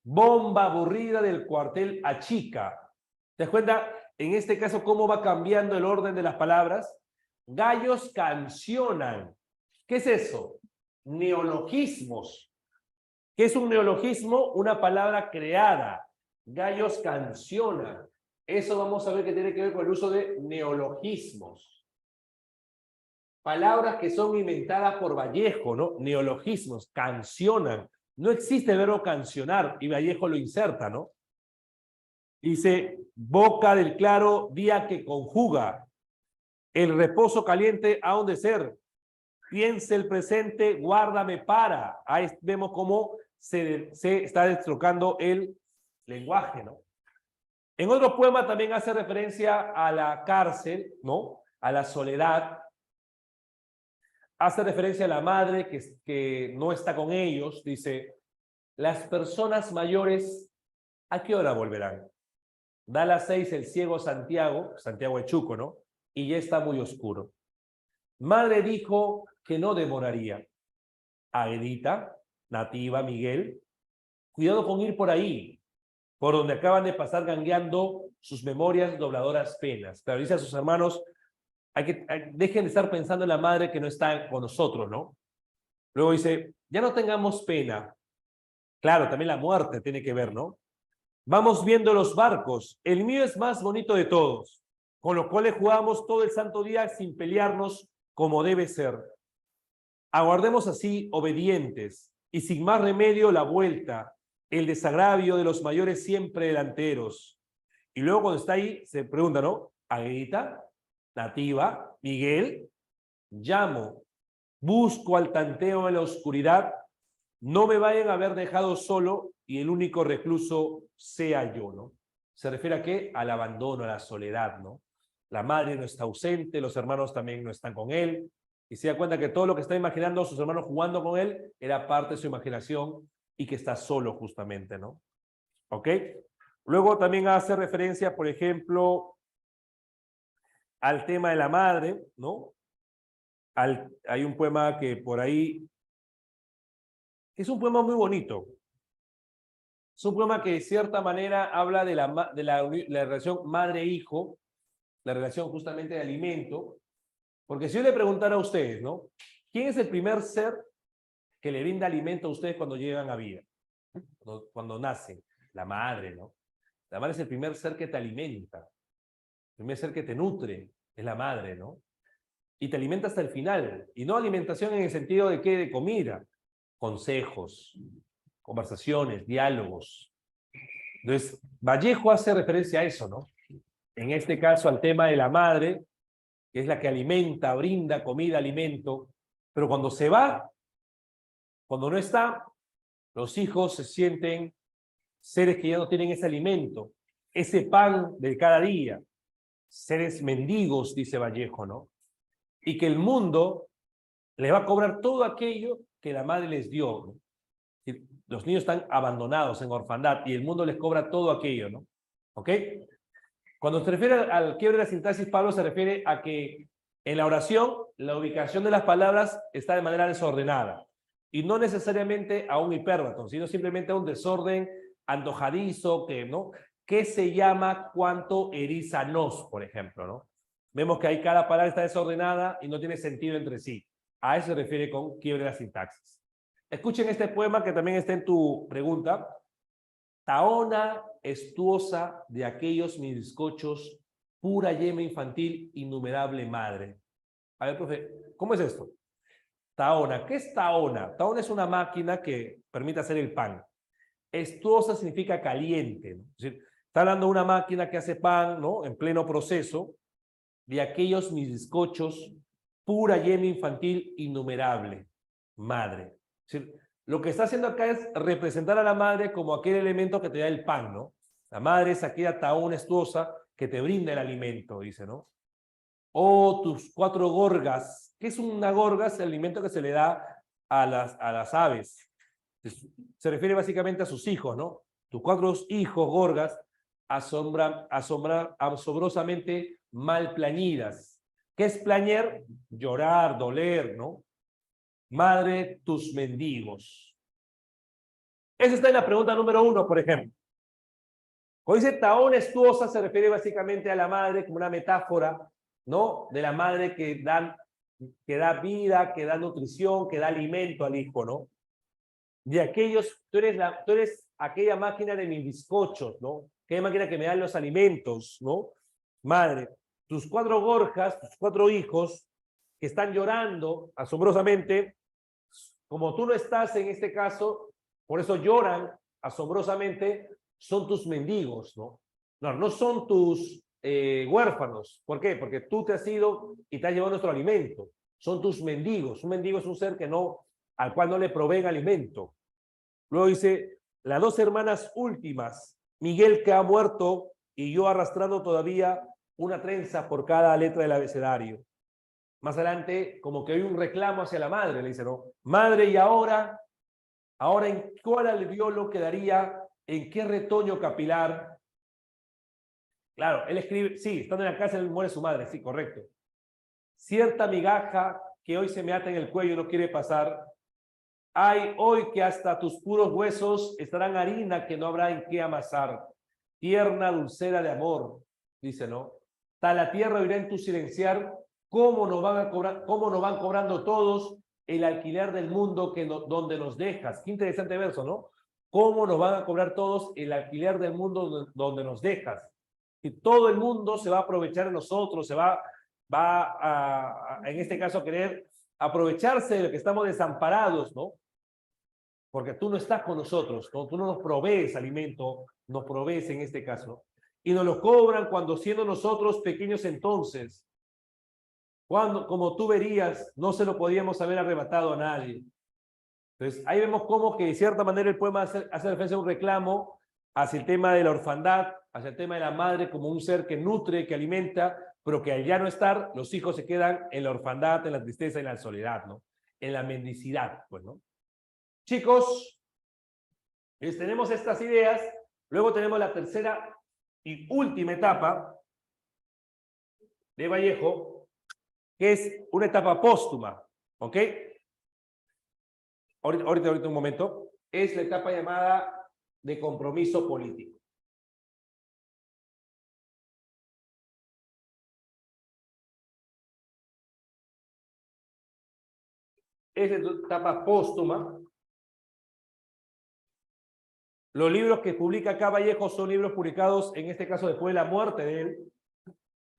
Bomba aburrida del cuartel achica. ¿Te das cuenta? En este caso, ¿cómo va cambiando el orden de las palabras? Gallos cancionan. ¿Qué es eso? Neologismos. ¿Qué es un neologismo? Una palabra creada. Gallos cancionan. Eso vamos a ver que tiene que ver con el uso de neologismos. Palabras que son inventadas por Vallejo, ¿no? Neologismos, cancionan. No existe el verbo cancionar y Vallejo lo inserta, ¿no? Dice, boca del claro día que conjuga. El reposo caliente ha de ser. Piense el presente, guárdame para. Ahí vemos cómo se está destrocando el lenguaje, ¿no? En otro poema también hace referencia a la cárcel, ¿no? A la soledad. Hace referencia a la madre que no está con ellos. Dice, las personas mayores, ¿a qué hora volverán? Da las 6 el ciego Santiago, Santiago Echuco, ¿no? Y ya está muy oscuro. Madre dijo que no demoraría. Aguedita, Nativa, Miguel, cuidado con ir por ahí, por donde acaban de pasar gangueando sus memorias dobladoras penas. Pero dice a sus hermanos, dejen de estar pensando en la madre que no está con nosotros, ¿no? Luego dice, ya no tengamos pena. Claro, también la muerte tiene que ver, ¿no? Vamos viendo los barcos. El mío es más bonito de todos, con los cuales jugamos todo el santo día sin pelearnos como debe ser. Aguardemos así, obedientes, y sin más remedio la vuelta, el desagravio de los mayores siempre delanteros. Y luego cuando está ahí, se pregunta, ¿no? Aguedita, Nativa, Miguel, llamo, busco al tanteo en la oscuridad, no me vayan a haber dejado solo y el único recluso sea yo, ¿no? ¿Se refiere a qué? Al abandono, a la soledad, ¿no? La madre no está ausente, los hermanos también no están con él, y se da cuenta que todo lo que está imaginando sus hermanos jugando con él era parte de su imaginación y que está solo justamente, ¿no? ¿Ok? Luego también hace referencia, por ejemplo, al tema de la madre, ¿no? Hay un poema que por ahí es un poema muy bonito. Es un poema que de cierta manera habla de la relación madre-hijo, la relación justamente de alimento. Porque si yo le preguntara a ustedes, ¿no? ¿Quién es el primer ser que le brinda alimento a ustedes cuando llegan a vida? Cuando nacen. La madre, ¿no? La madre es el primer ser que te alimenta. El primer ser que te nutre es la madre, ¿no? Y te alimenta hasta el final. Y no alimentación en el sentido de qué, de comida. Consejos, conversaciones, diálogos. Entonces, Vallejo hace referencia a eso, ¿no? En este caso al tema de la madre, que es la que alimenta, brinda comida, alimento, pero cuando se va, cuando no está, los hijos se sienten seres que ya no tienen ese alimento, ese pan de cada día, seres mendigos, dice Vallejo, ¿no? Y que el mundo les va a cobrar todo aquello que la madre les dio, ¿no? Los niños están abandonados en orfandad y el mundo les cobra todo aquello, ¿no? ¿Ok? Cuando se refiere al quiebre de la sintaxis, Pablo se refiere a que en la oración la ubicación de las palabras está de manera desordenada y no necesariamente a un hipérbaton, sino simplemente a un desorden antojadizo ¿no? Que se llama cuanto eriza nos, por ejemplo, ¿no? Vemos que ahí cada palabra está desordenada y no tiene sentido entre sí. A eso se refiere con quiebre de la sintaxis. Escuchen este poema que también está en tu pregunta. Taona estuosa de aquellos mis bizcochos, pura yema infantil, innumerable madre. A ver, profe, ¿cómo es esto? Taona, ¿qué es taona? Taona es una máquina que permite hacer el pan. Estuosa significa caliente, ¿no? Es decir, está hablando de una máquina que hace pan, ¿no? En pleno proceso, de aquellos mis bizcochos, pura yema infantil, innumerable madre. Es decir, lo que está haciendo acá es representar a la madre como aquel elemento que te da el pan, ¿no? La madre es aquella taona estuosa que te brinda el alimento, dice, ¿no? O tus 4 gorgas. ¿Qué es una gorga? Es el alimento que se le da a las aves. Se refiere básicamente a sus hijos, ¿no? Tus 4 hijos gorgas asombrosamente mal plañidas. ¿Qué es plañer? Llorar, doler, ¿no? madre, tus mendigos. Esa está en la pregunta número 1, por ejemplo. Cuando dice taonestuosa se refiere básicamente a la madre como una metáfora, ¿no? De la madre que da vida, que da nutrición, que da alimento al hijo, ¿no? De aquellos, tú eres aquella máquina de mis bizcochos, ¿no? Aquella máquina que me da los alimentos, ¿no? Madre, tus 4 gorjas, tus 4 hijos que están llorando asombrosamente, como tú no estás en este caso, por eso lloran asombrosamente, son tus mendigos, ¿no? No son tus huérfanos. ¿Por qué? Porque tú te has ido y te has llevado nuestro alimento. Son tus mendigos. Un mendigo es un ser que no, al cual no le proveen alimento. Luego dice, las 2 hermanas últimas, Miguel que ha muerto y yo arrastrando todavía una trenza por cada letra del abecedario. Más adelante, como que hay un reclamo hacia la madre, le dice, ¿no? Madre, y ahora ¿en cuál alveolo quedaría? ¿En qué retoño capilar? Claro, él escribe, sí, estando en la cárcel muere su madre, sí, correcto. Cierta migaja que hoy se me ata en el cuello y no quiere pasar. Ay, hoy que hasta tus puros huesos estarán harina que no habrá en qué amasar. Tierna dulcera de amor, dice, ¿no? Tal la tierra oirá en tu silenciar, cómo nos van cobrando todos el alquiler del mundo donde nos dejas. Qué interesante verso, ¿no? Cómo nos van a cobrar todos el alquiler del mundo donde nos dejas. Y todo el mundo se va a aprovechar de nosotros, en este caso, a querer aprovecharse de lo que estamos desamparados, ¿no? Porque tú no estás con nosotros, ¿no? Tú no nos provees alimento, nos provees en este caso. Y nos lo cobran cuando siendo nosotros pequeños entonces, cuando, como tú verías, no se lo podíamos haber arrebatado a nadie. Entonces, ahí vemos cómo que de cierta manera el poema hace referencia a un reclamo hacia el tema de la orfandad, hacia el tema de la madre como un ser que nutre, que alimenta, pero que al ya no estar, los hijos se quedan en la orfandad, en la tristeza y en la soledad, ¿no? En la mendicidad, pues, ¿no? Chicos, tenemos estas ideas, luego tenemos la tercera y última etapa de Vallejo, que es una etapa póstuma, ¿ok? Ahorita un momento. Es la etapa llamada de compromiso político. Es la etapa póstuma. Los libros que publica acá Vallejo son libros publicados, en este caso, después de la muerte de él.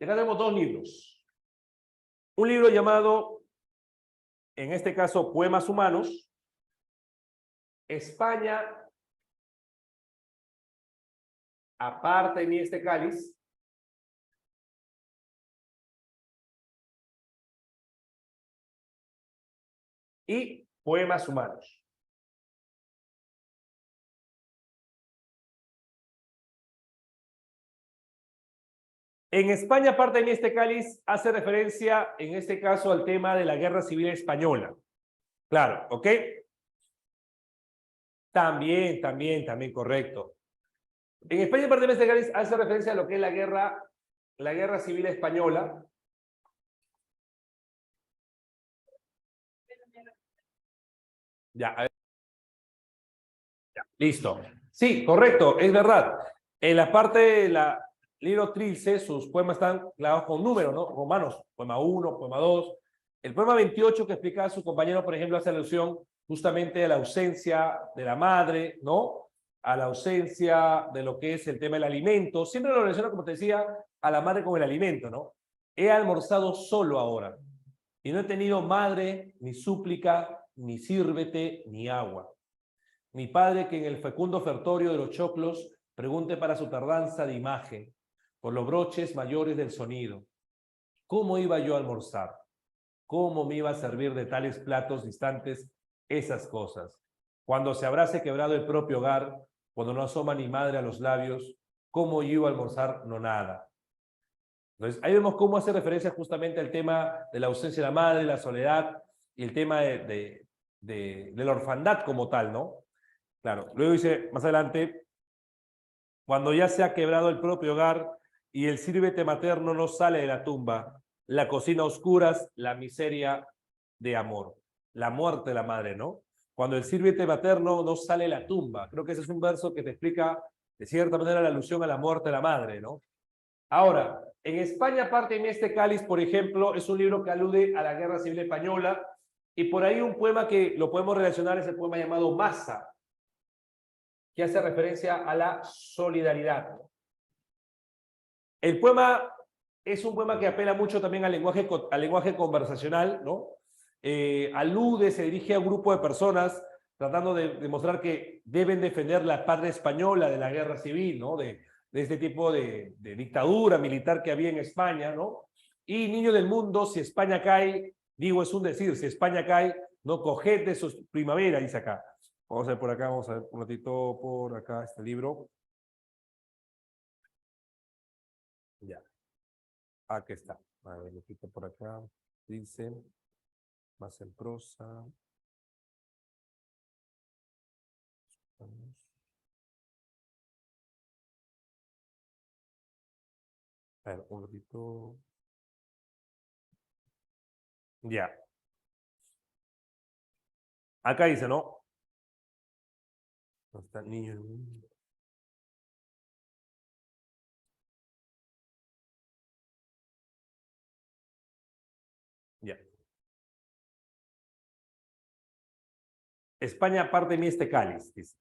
Y acá tenemos 2 libros. Un libro llamado, en este caso, Poemas Humanos. España, aparte de mí este cáliz. Y Poemas Humanos. En España, aparte de mí este cáliz, hace referencia, en este caso, al tema de la Guerra Civil Española. Claro, ¿ok? También, correcto. En España, aparte de mí este cáliz, hace referencia a lo que es la Guerra Civil Española. Ya, a ver. Ya, listo. Sí, correcto, es verdad. En la parte del libro Trilce, sus poemas están clavados con números, ¿no? Romanos, poema 1, poema 2. El poema 28 que explica a su compañero, por ejemplo, hace alusión justamente a la ausencia de la madre, ¿no? A la ausencia de lo que es el tema del alimento. Siempre lo relaciona, como te decía, a la madre con el alimento, ¿no? He almorzado solo ahora y no he tenido madre, ni súplica, ni sírvete, ni agua. Mi padre que en el fecundo ofertorio de los choclos pregunte para su tardanza de imagen, por los broches mayores del sonido. ¿Cómo iba yo a almorzar? ¿Cómo me iba a servir de tales platos distantes esas cosas? Cuando se habráse quebrado el propio hogar, cuando no asoma ni madre a los labios, ¿cómo yo iba a almorzar? No nada. Entonces, ahí vemos cómo hace referencia justamente al tema de la ausencia de la madre, la soledad y el tema de la orfandad como tal, ¿no? Claro, luego dice más adelante, cuando ya se ha quebrado el propio hogar y el sírvete materno no sale de la tumba, la cocina a oscuras, la miseria de amor. la muerte de la madre, ¿no? Cuando el sirviente materno no sale de la tumba. Creo que ese es un verso que te explica, de cierta manera, la alusión a la muerte de la madre, ¿no? Ahora, en España, parte de este cáliz, por ejemplo, es un libro que alude a la Guerra Civil Española, y por ahí un poema que lo podemos relacionar es el poema llamado Masa, que hace referencia a la solidaridad. El poema es un poema que apela mucho también al lenguaje conversacional, ¿no? Alude, se dirige a un grupo de personas tratando de demostrar que deben defender la patria española de la guerra civil, ¿no? De este tipo de dictadura militar que había en España, ¿no? Y niño del mundo, si España cae, digo, es un decir, si España cae, no coged de su primavera, dice acá. Vamos a ver por acá, vamos a ver un ratito por acá este libro. Ya. Aquí está. A ver, lo quito por acá. Dice, más en prosa. Vamos. A ver, un ratito. Ya. Acá dice, ¿no? No está niño. Ya. España parte de mí este cáliz, dice.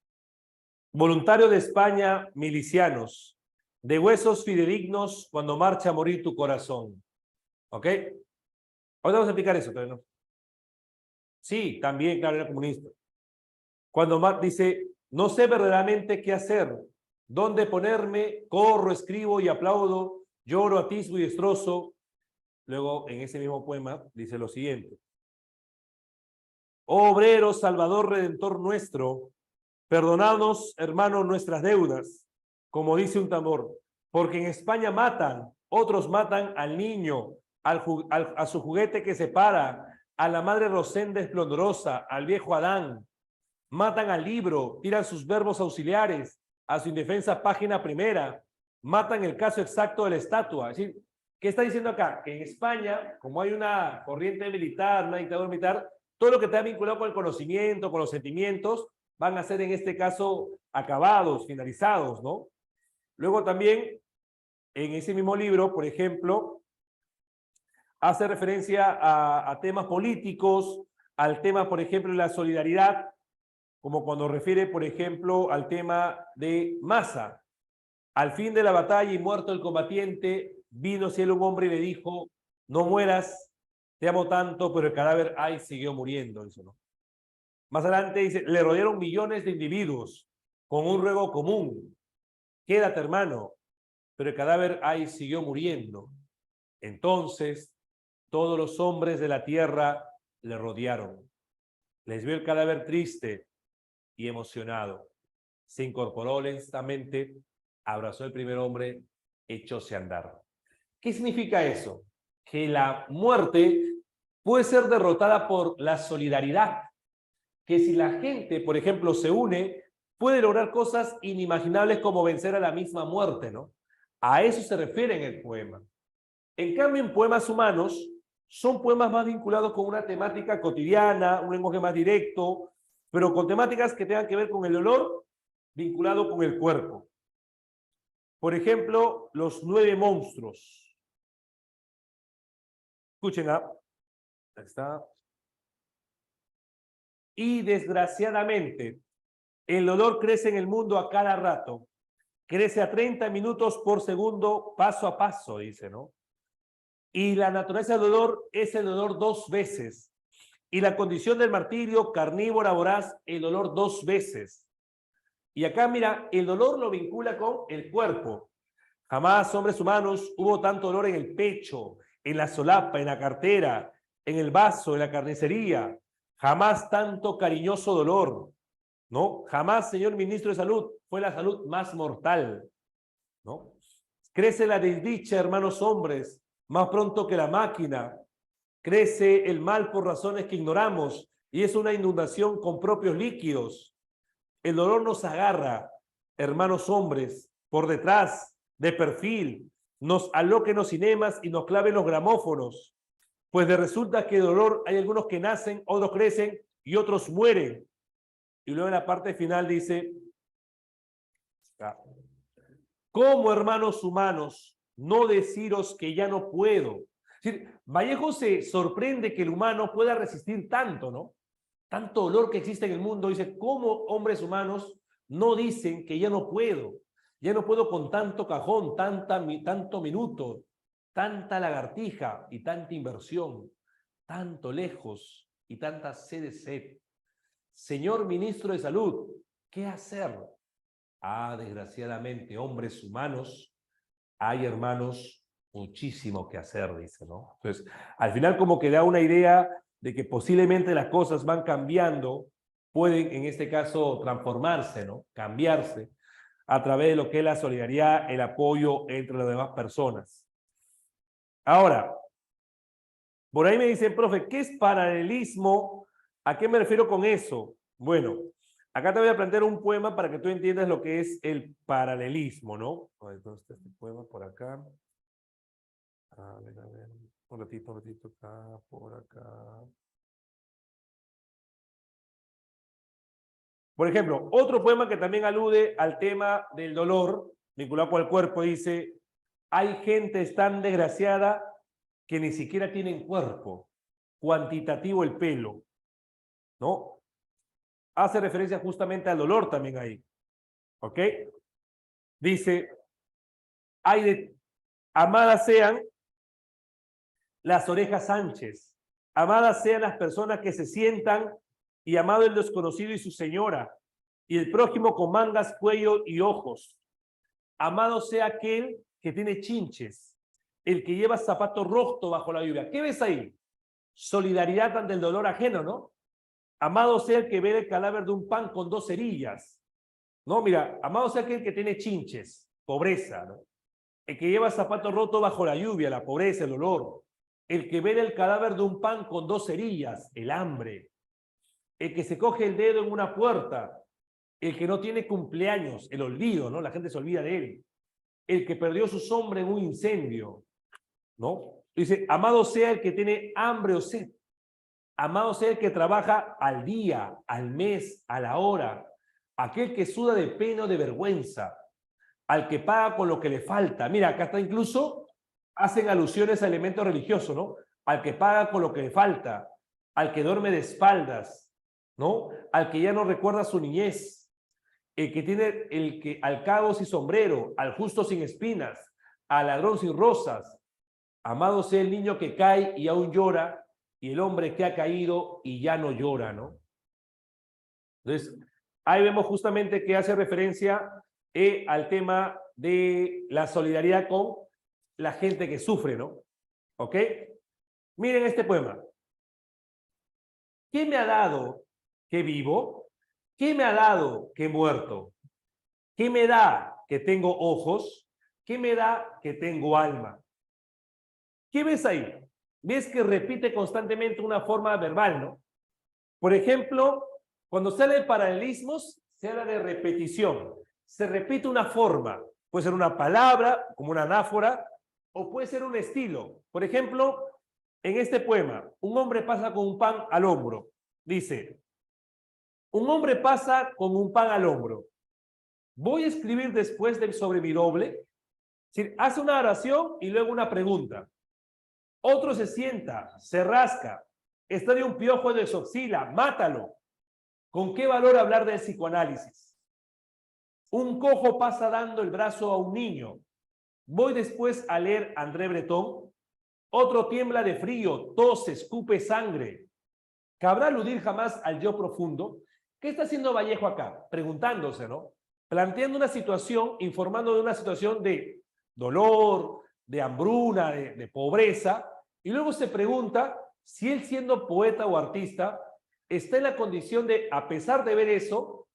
Voluntario de España, milicianos, de huesos fidedignos cuando marcha a morir tu corazón. ¿Ok? Ahora vamos a explicar eso, pero no. Sí, también, claro, era comunista. Cuando dice, no sé verdaderamente qué hacer, dónde ponerme, corro, escribo y aplaudo, lloro, atisbo y destrozo. Luego, en ese mismo poema, dice lo siguiente. Oh, obrero, salvador, redentor nuestro, perdonadnos, hermanos, nuestras deudas, como dice un tambor, porque en España matan, otros matan al niño, a su juguete que se para, a la madre Rosenda esplendorosa, al viejo Adán, matan al libro, tiran sus verbos auxiliares, a su indefensa página primera, matan el caso exacto de la estatua. Es decir, ¿qué está diciendo acá? Que en España, como hay una corriente militar, una dictadura militar, todo lo que está vinculado con el conocimiento, con los sentimientos, van a ser en este caso acabados, finalizados, ¿no? Luego también, en ese mismo libro, por ejemplo, hace referencia a temas políticos, al tema, por ejemplo, de la solidaridad, como cuando refiere, por ejemplo, al tema de Masa. Al fin de la batalla y muerto el combatiente, vino cielo un hombre y le dijo, no mueras, te amo tanto, pero el cadáver, ay, siguió muriendo. Eso, ¿no? Más adelante dice, le rodearon millones de individuos con un ruego común. Quédate, hermano, pero el cadáver, ay, siguió muriendo. Entonces, todos los hombres de la tierra le rodearon. Les vio el cadáver triste y emocionado. Se incorporó lentamente, abrazó al primer hombre, echóse a andar. ¿Qué significa eso? Que la muerte puede ser derrotada por la solidaridad. Que si la gente, por ejemplo, se une, puede lograr cosas inimaginables como vencer a la misma muerte, ¿no? A eso se refiere en el poema. En cambio, en poemas humanos, son poemas más vinculados con una temática cotidiana, un lenguaje más directo, pero con temáticas que tengan que ver con el dolor vinculado con el cuerpo. Por ejemplo, los 9 monstruos. Escuchen, ahí está. Y desgraciadamente, el dolor crece en el mundo a cada rato. Crece a 30 minutos por segundo, paso a paso, dice, ¿no? Y la naturaleza del dolor es el dolor 2 veces. Y la condición del martirio, carnívora, voraz, el dolor 2 veces. Y acá, mira, el dolor lo vincula con el cuerpo. Jamás, hombres humanos, hubo tanto dolor en el pecho, en la solapa, en la cartera, en el vaso, en la carnicería. Jamás tanto cariñoso dolor, ¿no? Jamás, señor ministro de Salud, fue la salud más mortal, ¿no? Crece la desdicha, hermanos hombres, más pronto que la máquina. Crece el mal por razones que ignoramos y es una inundación con propios líquidos. El dolor nos agarra, hermanos hombres, por detrás, de perfil, nos aloque en los cinemas y nos clave en los gramófonos. Pues de resulta que dolor hay algunos que nacen, otros crecen y otros mueren. Y luego en la parte final dice, ¿cómo, hermanos humanos, no deciros que ya no puedo? Es decir, Vallejo se sorprende que el humano pueda resistir tanto, ¿no? Tanto dolor que existe en el mundo. Dice, ¿cómo hombres humanos no dicen que ya no puedo? Ya no puedo con tanto cajón, tanto minuto, tanta lagartija y tanta inversión, tanto lejos y tanta sed. Señor ministro de Salud, ¿qué hacer? Ah, desgraciadamente, hombres humanos, hay, hermanos, muchísimo que hacer, dice, ¿no? Entonces, al final como que da una idea de que posiblemente las cosas van cambiando, pueden en este caso transformarse, ¿no? Cambiarse a través de lo que es la solidaridad, el apoyo entre las demás personas. Ahora, por ahí me dicen, profe, ¿qué es paralelismo? ¿A qué me refiero con eso? Bueno, acá te voy a plantear un poema para que tú entiendas lo que es el paralelismo, ¿no? Entonces, este poema por acá. A ver, un ratito acá, por acá. Por ejemplo, otro poema que también alude al tema del dolor, vinculado con el cuerpo, dice, hay gente tan desgraciada que ni siquiera tienen cuerpo, cuantitativo el pelo, ¿no? Hace referencia justamente al dolor también ahí, ¿ok? Dice, amadas sean las orejas Sánchez, amadas sean las personas que se sientan y amado el desconocido y su señora, y el prójimo con mangas, cuello y ojos. Amado sea aquel que tiene chinches, el que lleva zapato roto bajo la lluvia. ¿Qué ves ahí? Solidaridad ante el dolor ajeno, ¿no? Amado sea el que ve el cadáver de un pan con 2 cerillas. No, mira, amado sea aquel que tiene chinches, pobreza, ¿no? El que lleva zapato roto bajo la lluvia, la pobreza, el dolor. El que ve el cadáver de un pan con 2 cerillas, el hambre. El que se coge el dedo en una puerta. El que no tiene cumpleaños, el olvido, ¿no? La gente se olvida de él. El que perdió su sombra en un incendio, ¿no? Dice, amado sea el que tiene hambre o sed. Amado sea el que trabaja al día, al mes, a la hora. Aquel que suda de pena o de vergüenza. Al que paga con lo que le falta. Mira, acá está incluso, hacen alusiones a elementos religiosos, ¿no? Al que paga con lo que le falta. Al que duerme de espaldas, ¿no? Al que ya no recuerda su niñez. El que tiene al cabo sin sombrero, al justo sin espinas, al ladrón sin rosas. Amado sea el niño que cae y aún llora, y el hombre que ha caído y ya no llora, ¿no? Entonces, ahí vemos justamente que hace referencia al tema de la solidaridad con la gente que sufre, ¿no? ¿Ok? Miren este poema. ¿Qué me ha dado que vivo? ¿Qué me ha dado que he muerto? ¿Qué me da que tengo ojos? ¿Qué me da que tengo alma? ¿Qué ves ahí? Ves que repite constantemente una forma verbal, ¿no? Por ejemplo, cuando se habla de paralelismos, se habla de repetición. Se repite una forma. Puede ser una palabra, como una anáfora, o puede ser un estilo. Por ejemplo, en este poema, un hombre pasa con un pan al hombro. Dice, un hombre pasa con un pan al hombro. Voy a escribir después sobre mi doble. Es decir, hace una oración y luego una pregunta. Otro se sienta, se rasca, está de un piojo de desoxila, mátalo. ¿Con qué valor hablar del psicoanálisis? Un cojo pasa dando el brazo a un niño. Voy después a leer André Breton. Otro tiembla de frío, tose, escupe sangre. ¿Cabrá aludir jamás al yo profundo? ¿Qué está haciendo Vallejo acá? Preguntándose, ¿no? Planteando una situación, informando de una situación de dolor, de hambruna, de pobreza, y luego se pregunta si él, siendo poeta o artista, está en la condición de, a pesar de ver eso,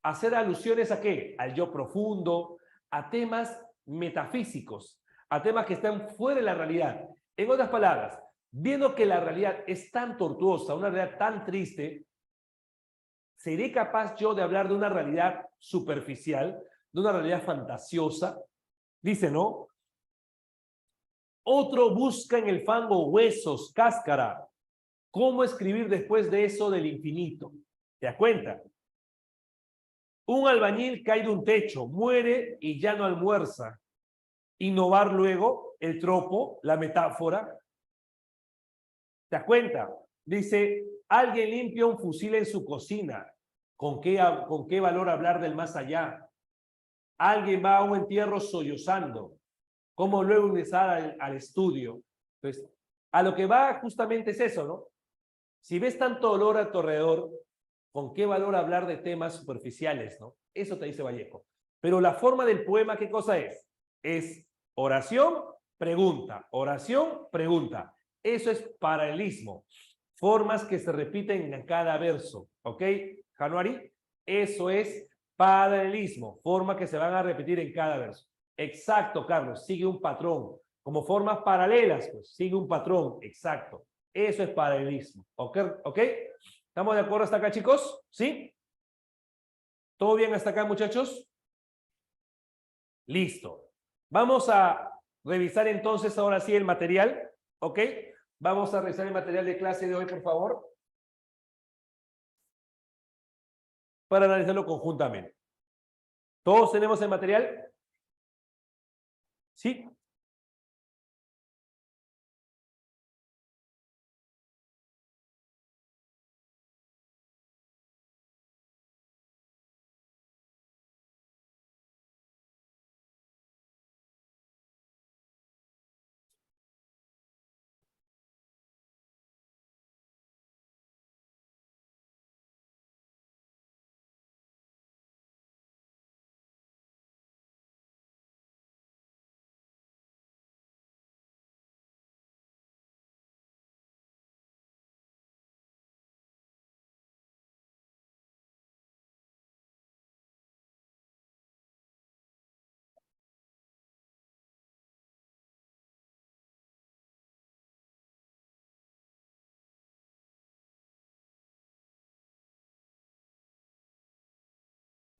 hacer alusiones ¿a qué? Al yo profundo, a temas metafísicos, a temas que están fuera de la realidad. En otras palabras, viendo que la realidad es tan tortuosa, una realidad tan triste, ¿seré capaz yo de hablar de una realidad superficial, de una realidad fantasiosa? Dice, ¿no? Otro busca en el fango huesos, cáscara. ¿Cómo escribir después de eso del infinito? ¿Te das cuenta? Un albañil cae de un techo, muere y ya no almuerza. Innovar luego el tropo, la metáfora. ¿Te das cuenta? Dice, alguien limpia un fusil en su cocina. ¿Con qué valor hablar del más allá? Alguien va a un entierro sollozando. ¿Cómo luego ingresar al estudio? Entonces, a lo que va justamente es eso, ¿no? Si ves tanto olor a tu alrededor, ¿con qué valor hablar de temas superficiales, no? Eso te dice Vallejo. Pero la forma del poema, ¿qué cosa es? Es oración, pregunta, oración, pregunta. Eso es paralelismo. Formas que se repiten en cada verso. ¿Ok, Januari? Eso es paralelismo. Formas que se van a repetir en cada verso. Exacto, Carlos. Sigue un patrón. Como formas paralelas, pues sigue un patrón. Exacto. Eso es paralelismo. ¿Ok? ¿Ok? ¿Estamos de acuerdo hasta acá, chicos? ¿Sí? ¿Todo bien hasta acá, muchachos? Listo. Vamos a revisar entonces ahora sí el material. ¿Ok? Vamos a revisar el material de clase de hoy, por favor. Para analizarlo conjuntamente. ¿Todos tenemos el material? ¿Sí?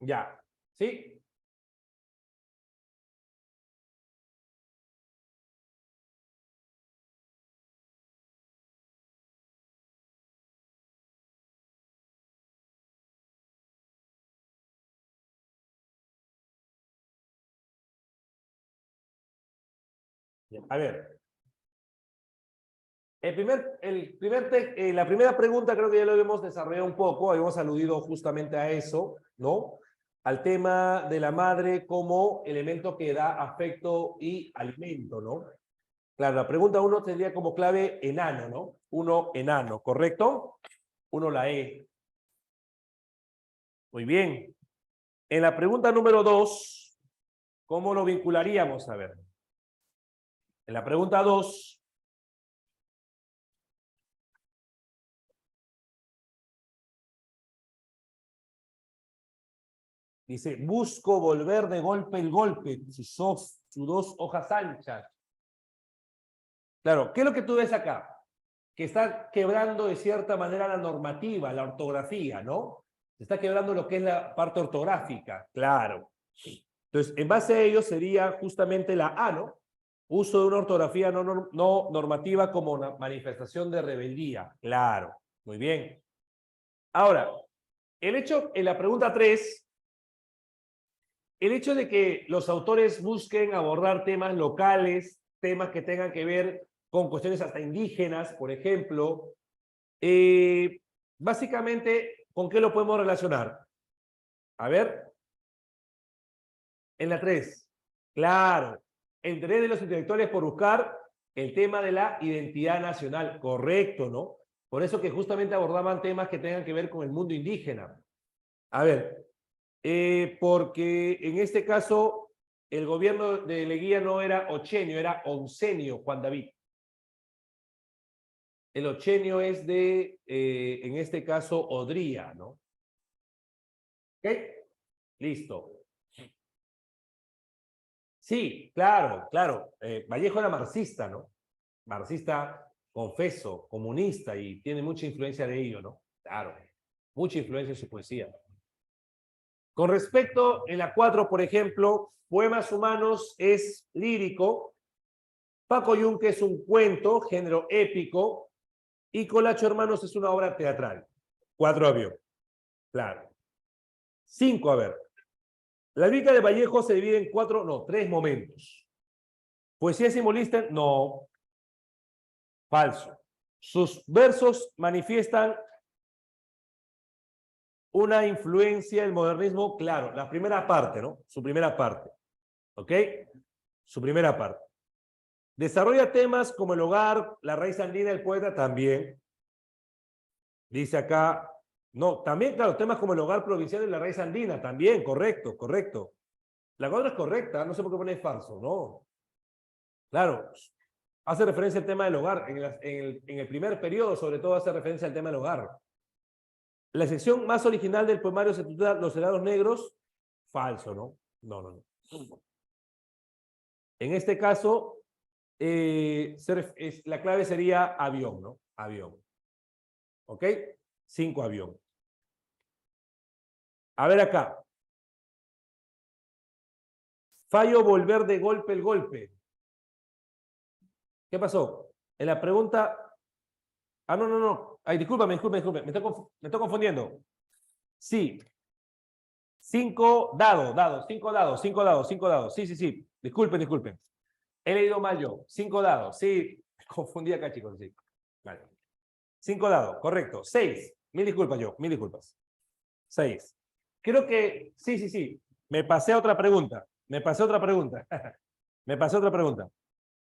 Ya. ¿Sí? Ya. A ver. La primera pregunta creo que ya lo habíamos desarrollado un poco, habíamos aludido justamente a eso, ¿no? Al tema de la madre como elemento que da afecto y alimento, ¿no? Claro, la pregunta uno tendría como clave enano, ¿no? Uno, enano, ¿correcto? Uno, la E. Muy bien. En la pregunta número 2, ¿cómo lo vincularíamos? A ver. En la pregunta 2, dice, busco volver de golpe el golpe, sus dos hojas anchas. Claro, ¿qué es lo que tú ves acá? Que está quebrando de cierta manera la normativa, la ortografía, ¿no? Se está quebrando lo que es la parte ortográfica, claro. Entonces, en base a ello sería justamente la A, ¿no? Uso de una ortografía no normativa como una manifestación de rebeldía, claro. Muy bien. Ahora, el hecho, en la pregunta 3, el hecho de que los autores busquen abordar temas locales, temas que tengan que ver con cuestiones hasta indígenas, por ejemplo, básicamente, ¿con qué lo podemos relacionar? A ver, en la 3. Claro, el interés de los intelectuales por buscar el tema de la identidad nacional, correcto, ¿no? Por eso que justamente abordaban temas que tengan que ver con el mundo indígena. A ver, porque en este caso el gobierno de Leguía no era ochenio, era oncenio, Juan David. El ochenio es de, en este caso, Odría, ¿no? ¿Ok? Listo. Sí, claro, claro. Vallejo era marxista, ¿no? Marxista, confeso, comunista, y tiene mucha influencia de ello, ¿no? Claro, mucha influencia en su poesía. Con respecto, en la 4, por ejemplo, Poemas Humanos es lírico. Paco Yunque es un cuento, género épico, y Colacho Hermanos es una obra teatral. 4 avión. Claro. 5, a ver. La lírica de Vallejo se divide en 3 momentos. Poesía simbolista, no. Falso. Sus versos manifiestan una influencia del modernismo, claro, la primera parte, ¿no? Su primera parte. ¿Ok? Su primera parte. Desarrolla temas como el hogar, la raíz andina del poeta también. Dice acá, no, también, claro, temas como el hogar provincial y la raíz andina, también, correcto, correcto. La cuadra es correcta, no sé por qué pones falso, no. Claro, hace referencia al tema del hogar. En el primer periodo, sobre todo, hace referencia al tema del hogar. La sección más original del poemario se titula Los helados negros. Falso, ¿no? No, no, no. En este caso, la clave sería avión, ¿no? Avión. ¿Ok? 5 avión. A ver acá. Fallo volver de golpe el golpe. ¿Qué pasó? En la pregunta... Ah, no, no, no. Ay, discúlpame. Me estoy confundiendo. Sí. 5 dados. Sí. Disculpen. He leído mal yo. 5 dados. Sí. Me confundí acá, chicos. Sí. Vale. 5 dados. Correcto. 6. Mil disculpas. 6. Creo que... Sí. Me pasé a otra pregunta.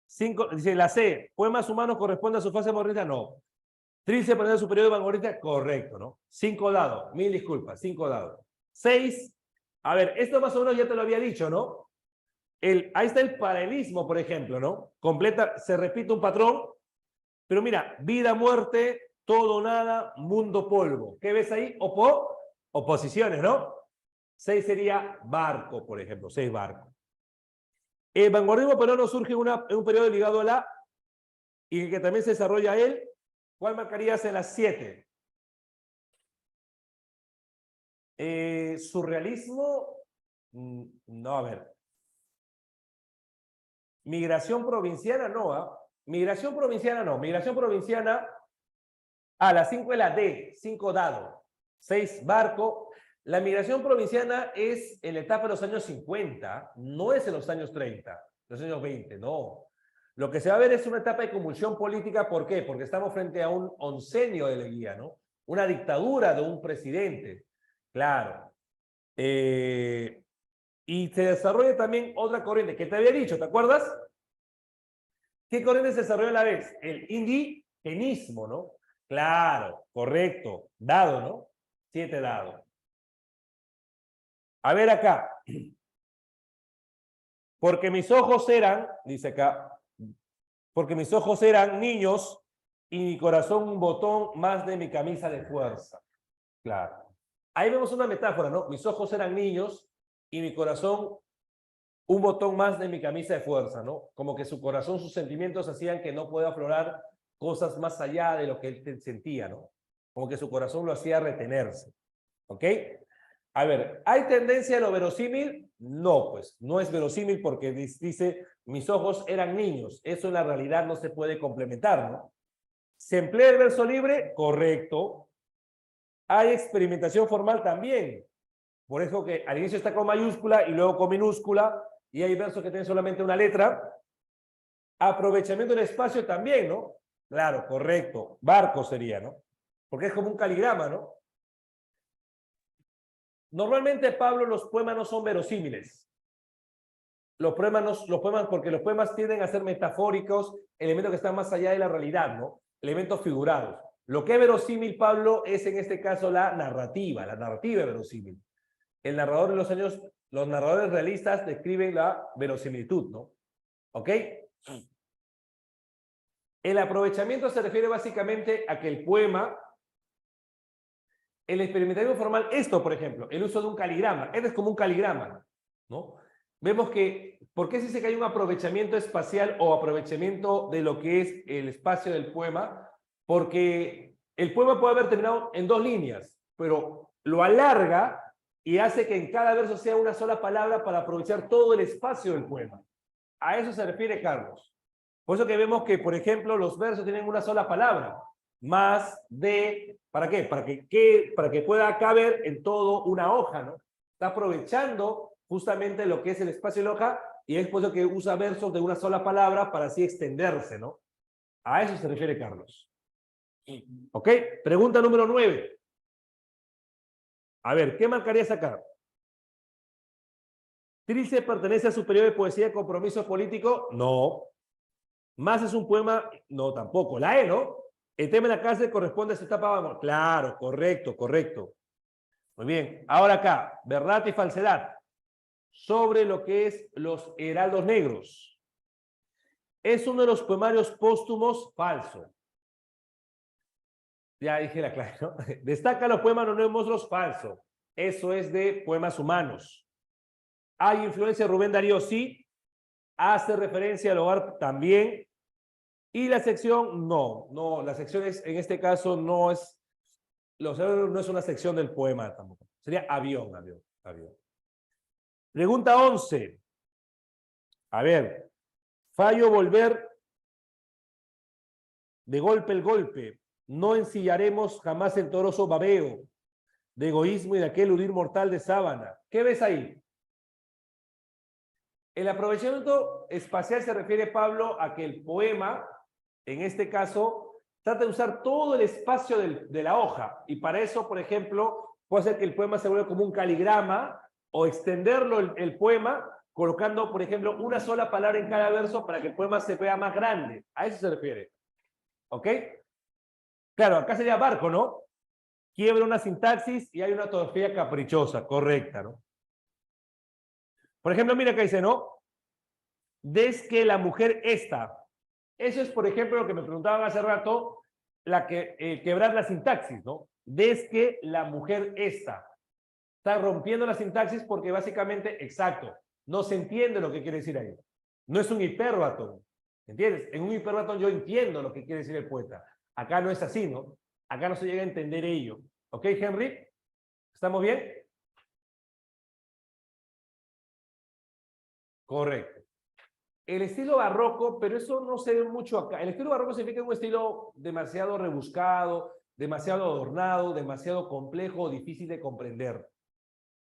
5, dice la C, poemas humanos corresponde a su fase modernista, no. Tríceps para su periodo vanguardista, correcto, ¿no? 5 dados, mil disculpas, 5 dados. 6, a ver, esto más o menos ya te lo había dicho, ¿no? Ahí está el paralelismo, por ejemplo, ¿no? Completa, se repite un patrón, pero mira, vida, muerte, todo, nada, mundo, polvo. ¿Qué ves ahí? Oposiciones, ¿no? 6 sería barco, por ejemplo, 6 barcos. El vanguardismo peruano surge en un periodo ligado a la y en el que también se desarrolla él. ¿Cuál marcarías en las 7? Surrealismo, no, a ver. Migración provinciana, no, ¿eh? Migración provinciana, a las 5 es la D, 5 dado, 6 barco. La migración provinciana es en la etapa de los años 50, no es en los años 30, los años 20, no. Lo que se va a ver es una etapa de convulsión política, ¿por qué? Porque estamos frente a un oncenio de Leguía, ¿no? Una dictadura de un presidente, claro. Y se desarrolla también otra corriente, que te había dicho, ¿te acuerdas? ¿Qué corriente se desarrolla a la vez? El indigenismo, ¿no? Claro, correcto, dado, ¿no? 7 dados. A ver acá. Porque mis ojos eran, dice acá, porque mis ojos eran niños y mi corazón un botón más de mi camisa de fuerza. Claro. Ahí vemos una metáfora, ¿no? Mis ojos eran niños y mi corazón un botón más de mi camisa de fuerza, ¿no? Como que su corazón, sus sentimientos hacían que no pueda aflorar cosas más allá de lo que él sentía, ¿no? Como que su corazón lo hacía retenerse. ¿Ok? A ver, ¿hay tendencia a lo verosímil? No, pues, no es verosímil porque dice, mis ojos eran niños. Eso en la realidad no se puede complementar, ¿no? ¿Se emplea el verso libre? Correcto. ¿Hay experimentación formal? También. Por eso que al inicio está con mayúscula y luego con minúscula, y hay versos que tienen solamente una letra. Aprovechamiento del espacio también, ¿no? Claro, correcto. Barco sería, ¿no? Porque es como un caligrama, ¿no? Normalmente, Pablo, los poemas no son verosímiles. Porque los poemas tienden a ser metafóricos, elementos que están más allá de la realidad, ¿no? Elementos figurados. Lo que es verosímil, Pablo, es en este caso la narrativa es verosímil. El narrador de los narradores realistas describen la verosimilitud, ¿no? ¿Ok? El aprovechamiento se refiere básicamente a que el poema, el experimentalismo formal, esto, por ejemplo, el uso de un caligrama, este es como un caligrama, ¿no? Vemos que, ¿por qué se dice que hay un aprovechamiento espacial o aprovechamiento de lo que es el espacio del poema? Porque el poema puede haber terminado en 2 líneas, pero lo alarga y hace que en cada verso sea una sola palabra para aprovechar todo el espacio del poema. A eso se refiere Carlos. Por eso que vemos que, por ejemplo, los versos tienen una sola palabra. Más de, ¿para qué? Para que pueda caber en todo una hoja, ¿no? Está aprovechando justamente lo que es el espacio de la hoja y es por eso que usa versos de una sola palabra para así extenderse, ¿no? A eso se refiere Carlos. ¿Ok? Pregunta número 9. A ver, ¿qué marcarías acá? ¿Trilce pertenece a su periodo de poesía de compromiso político? No. ¿Más es un poema? No, tampoco. La E, ¿no? El tema de la cárcel corresponde a esta etapa. Vamos. Claro, correcto, correcto. Muy bien. Ahora acá, verdad y falsedad. Sobre lo que es los heraldos negros. ¿Es uno de los poemarios póstumos? Falso. Ya dije la clave, ¿no? Destaca los poemas Los Nuevos Monstruos. Falso. Eso es de poemas humanos. ¿Hay influencia de Rubén Darío? Sí. ¿Hace referencia al hogar? También. Y la sección, no, la sección es, en este caso, no es, no es una sección del poema tampoco. Sería avión. Pregunta 11. A ver, fallo volver de golpe el golpe. No ensillaremos jamás el toroso babeo de egoísmo y de aquel hudir mortal de sábana. ¿Qué ves ahí? El aprovechamiento espacial se refiere, Pablo, a que el poema, en este caso, trata de usar todo el espacio de la hoja. Y para eso, por ejemplo, puede ser que el poema se vuelva como un caligrama o extenderlo el poema colocando, por ejemplo, una sola palabra en cada verso para que el poema se vea más grande. A eso se refiere. ¿Ok? Claro, acá sería barco, ¿no? Quiebra una sintaxis y hay una ortografía caprichosa, correcta, ¿no? Por ejemplo, mira acá dice, ¿no? Des que la mujer esta. Eso es, por ejemplo, lo que me preguntaban hace rato, quebrar la sintaxis, ¿no? Des que la mujer esta. Está rompiendo la sintaxis porque básicamente, exacto, no se entiende lo que quiere decir ahí. No es un hiperbatón, ¿entiendes? En un hiperbatón yo entiendo lo que quiere decir el poeta. Acá no es así, ¿no? Acá no se llega a entender ello. ¿Ok, Henry? ¿Estamos bien? Correcto. El estilo barroco, pero eso no se ve mucho acá. El estilo barroco significa un estilo demasiado rebuscado, demasiado adornado, demasiado complejo, difícil de comprender.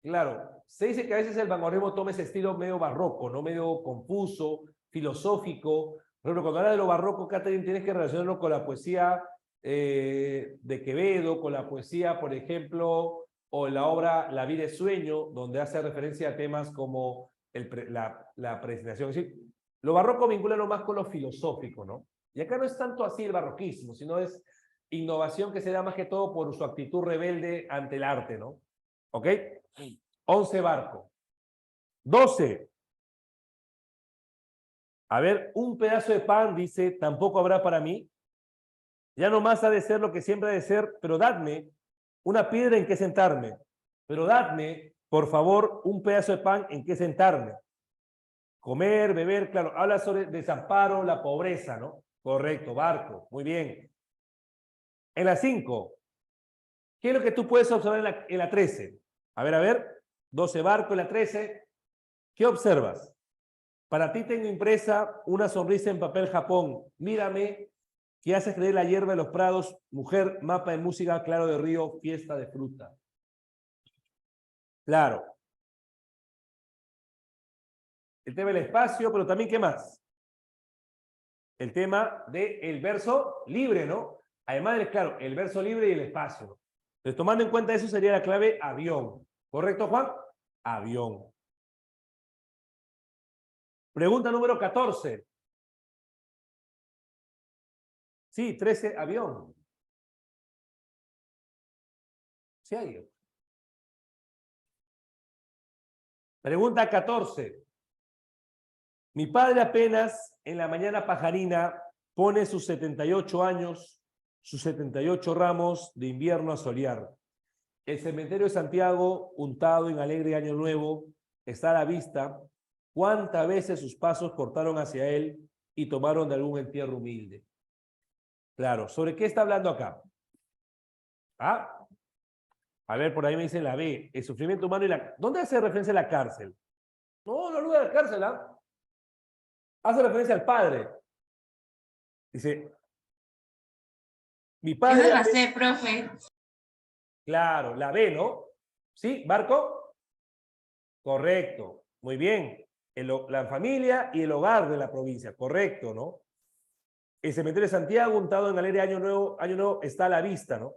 Claro, se dice que a veces el vanguardismo toma ese estilo medio barroco, ¿no? Medio confuso, filosófico. Por ejemplo, cuando habla de lo barroco, Catherine, tienes que relacionarlo con la poesía de Quevedo, con la poesía, por ejemplo, o la obra La vida es sueño, donde hace referencia a temas como la predestinación. Es decir, lo barroco vincula más con lo filosófico, ¿no? Y acá no es tanto así el barroquismo, sino es innovación que se da más que todo por su actitud rebelde ante el arte, ¿no? ¿Ok? 11 barco. 12. A ver, un pedazo de pan, dice, tampoco habrá para mí. Ya no más ha de ser lo que siempre ha de ser, pero dadme una piedra en que sentarme. Pero dadme, por favor, un pedazo de pan en que sentarme. Comer, beber, claro, habla sobre desamparo, la pobreza, ¿no? Correcto, barco, muy bien. En la 5, ¿qué es lo que tú puedes observar en la 13? A ver, 12 barco en la 13. ¿Qué observas? Para ti tengo impresa una sonrisa en papel Japón. Mírame, que haces creer la hierba de los prados, mujer, mapa de música, claro de río, fiesta de fruta. Claro. El tema del espacio, pero también, ¿qué más? El tema del verso libre, ¿no? Además, claro, el verso libre y el espacio. Entonces, tomando en cuenta eso, sería la clave avión. ¿Correcto, Juan? Avión. Pregunta número 14. Sí, 13, avión. Sí hay. Pregunta 14. Mi padre apenas en la mañana pajarina pone sus 78 años, sus 78 ramos de invierno a solear. El cementerio de Santiago, untado en alegre año nuevo, está a la vista. ¿Cuántas veces sus pasos cortaron hacia él y tomaron de algún entierro humilde? Claro, ¿sobre qué está hablando acá? Ah, a ver, por ahí me dicen la B, el sufrimiento humano y la... ¿Dónde hace referencia a la cárcel? No, no lugar de la cárcel, ¿ah? Hace referencia al padre. Dice, mi Esa padre... la sé, profe. Claro, la B, ¿no? ¿Sí, Barco? Correcto, muy bien. La familia y el hogar de la provincia, correcto, ¿no? El cementerio de Santiago, untado en Galería Año Nuevo está a la vista, ¿no?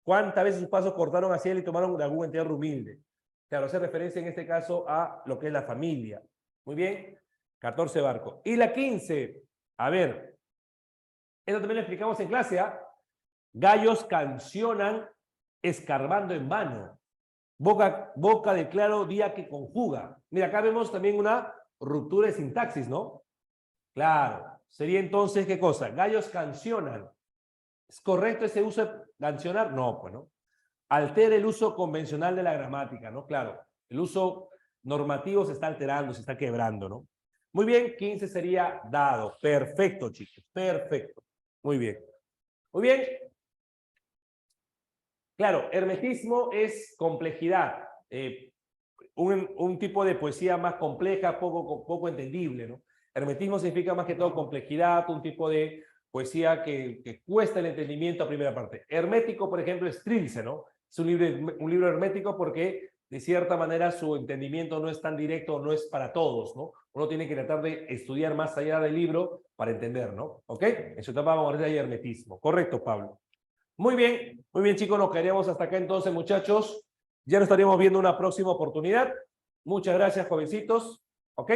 ¿Cuántas veces sus pasos cortaron hacia él y tomaron de algún entierro humilde? Claro, hace referencia en este caso a lo que es la familia. Muy bien, 14 Barco. Y la 15, a ver, esto también lo explicamos en clase, ¿ah? Gallos cancionan escarbando en vano. Boca de claro día que conjuga. Mira, acá vemos también una ruptura de sintaxis, ¿no? Claro. Sería entonces, ¿qué cosa? Gallos cancionan. ¿Es correcto ese uso de cancionar? No, pues no. Altera el uso convencional de la gramática, ¿no? Claro. El uso normativo se está alterando, se está quebrando, ¿no? Muy bien, 15 sería dado. Perfecto, chicos. Perfecto. Muy bien. Muy bien. Claro, hermetismo es complejidad. Un tipo de poesía más compleja, poco entendible, ¿no? Hermetismo significa más que todo complejidad, un tipo de poesía que cuesta el entendimiento a primera parte. Hermético, por ejemplo, es Trilce, ¿no? Es un libro hermético porque, de cierta manera, su entendimiento no es tan directo, no es para todos, ¿no? Uno tiene que tratar de estudiar más allá del libro para entender, ¿no? ¿Ok? En su etapa vamos a ver hermetismo. Correcto, Pablo. Muy bien, chicos, nos quedaríamos hasta acá entonces, muchachos. Ya nos estaríamos viendo una próxima oportunidad. Muchas gracias, jovencitos. ¿Ok?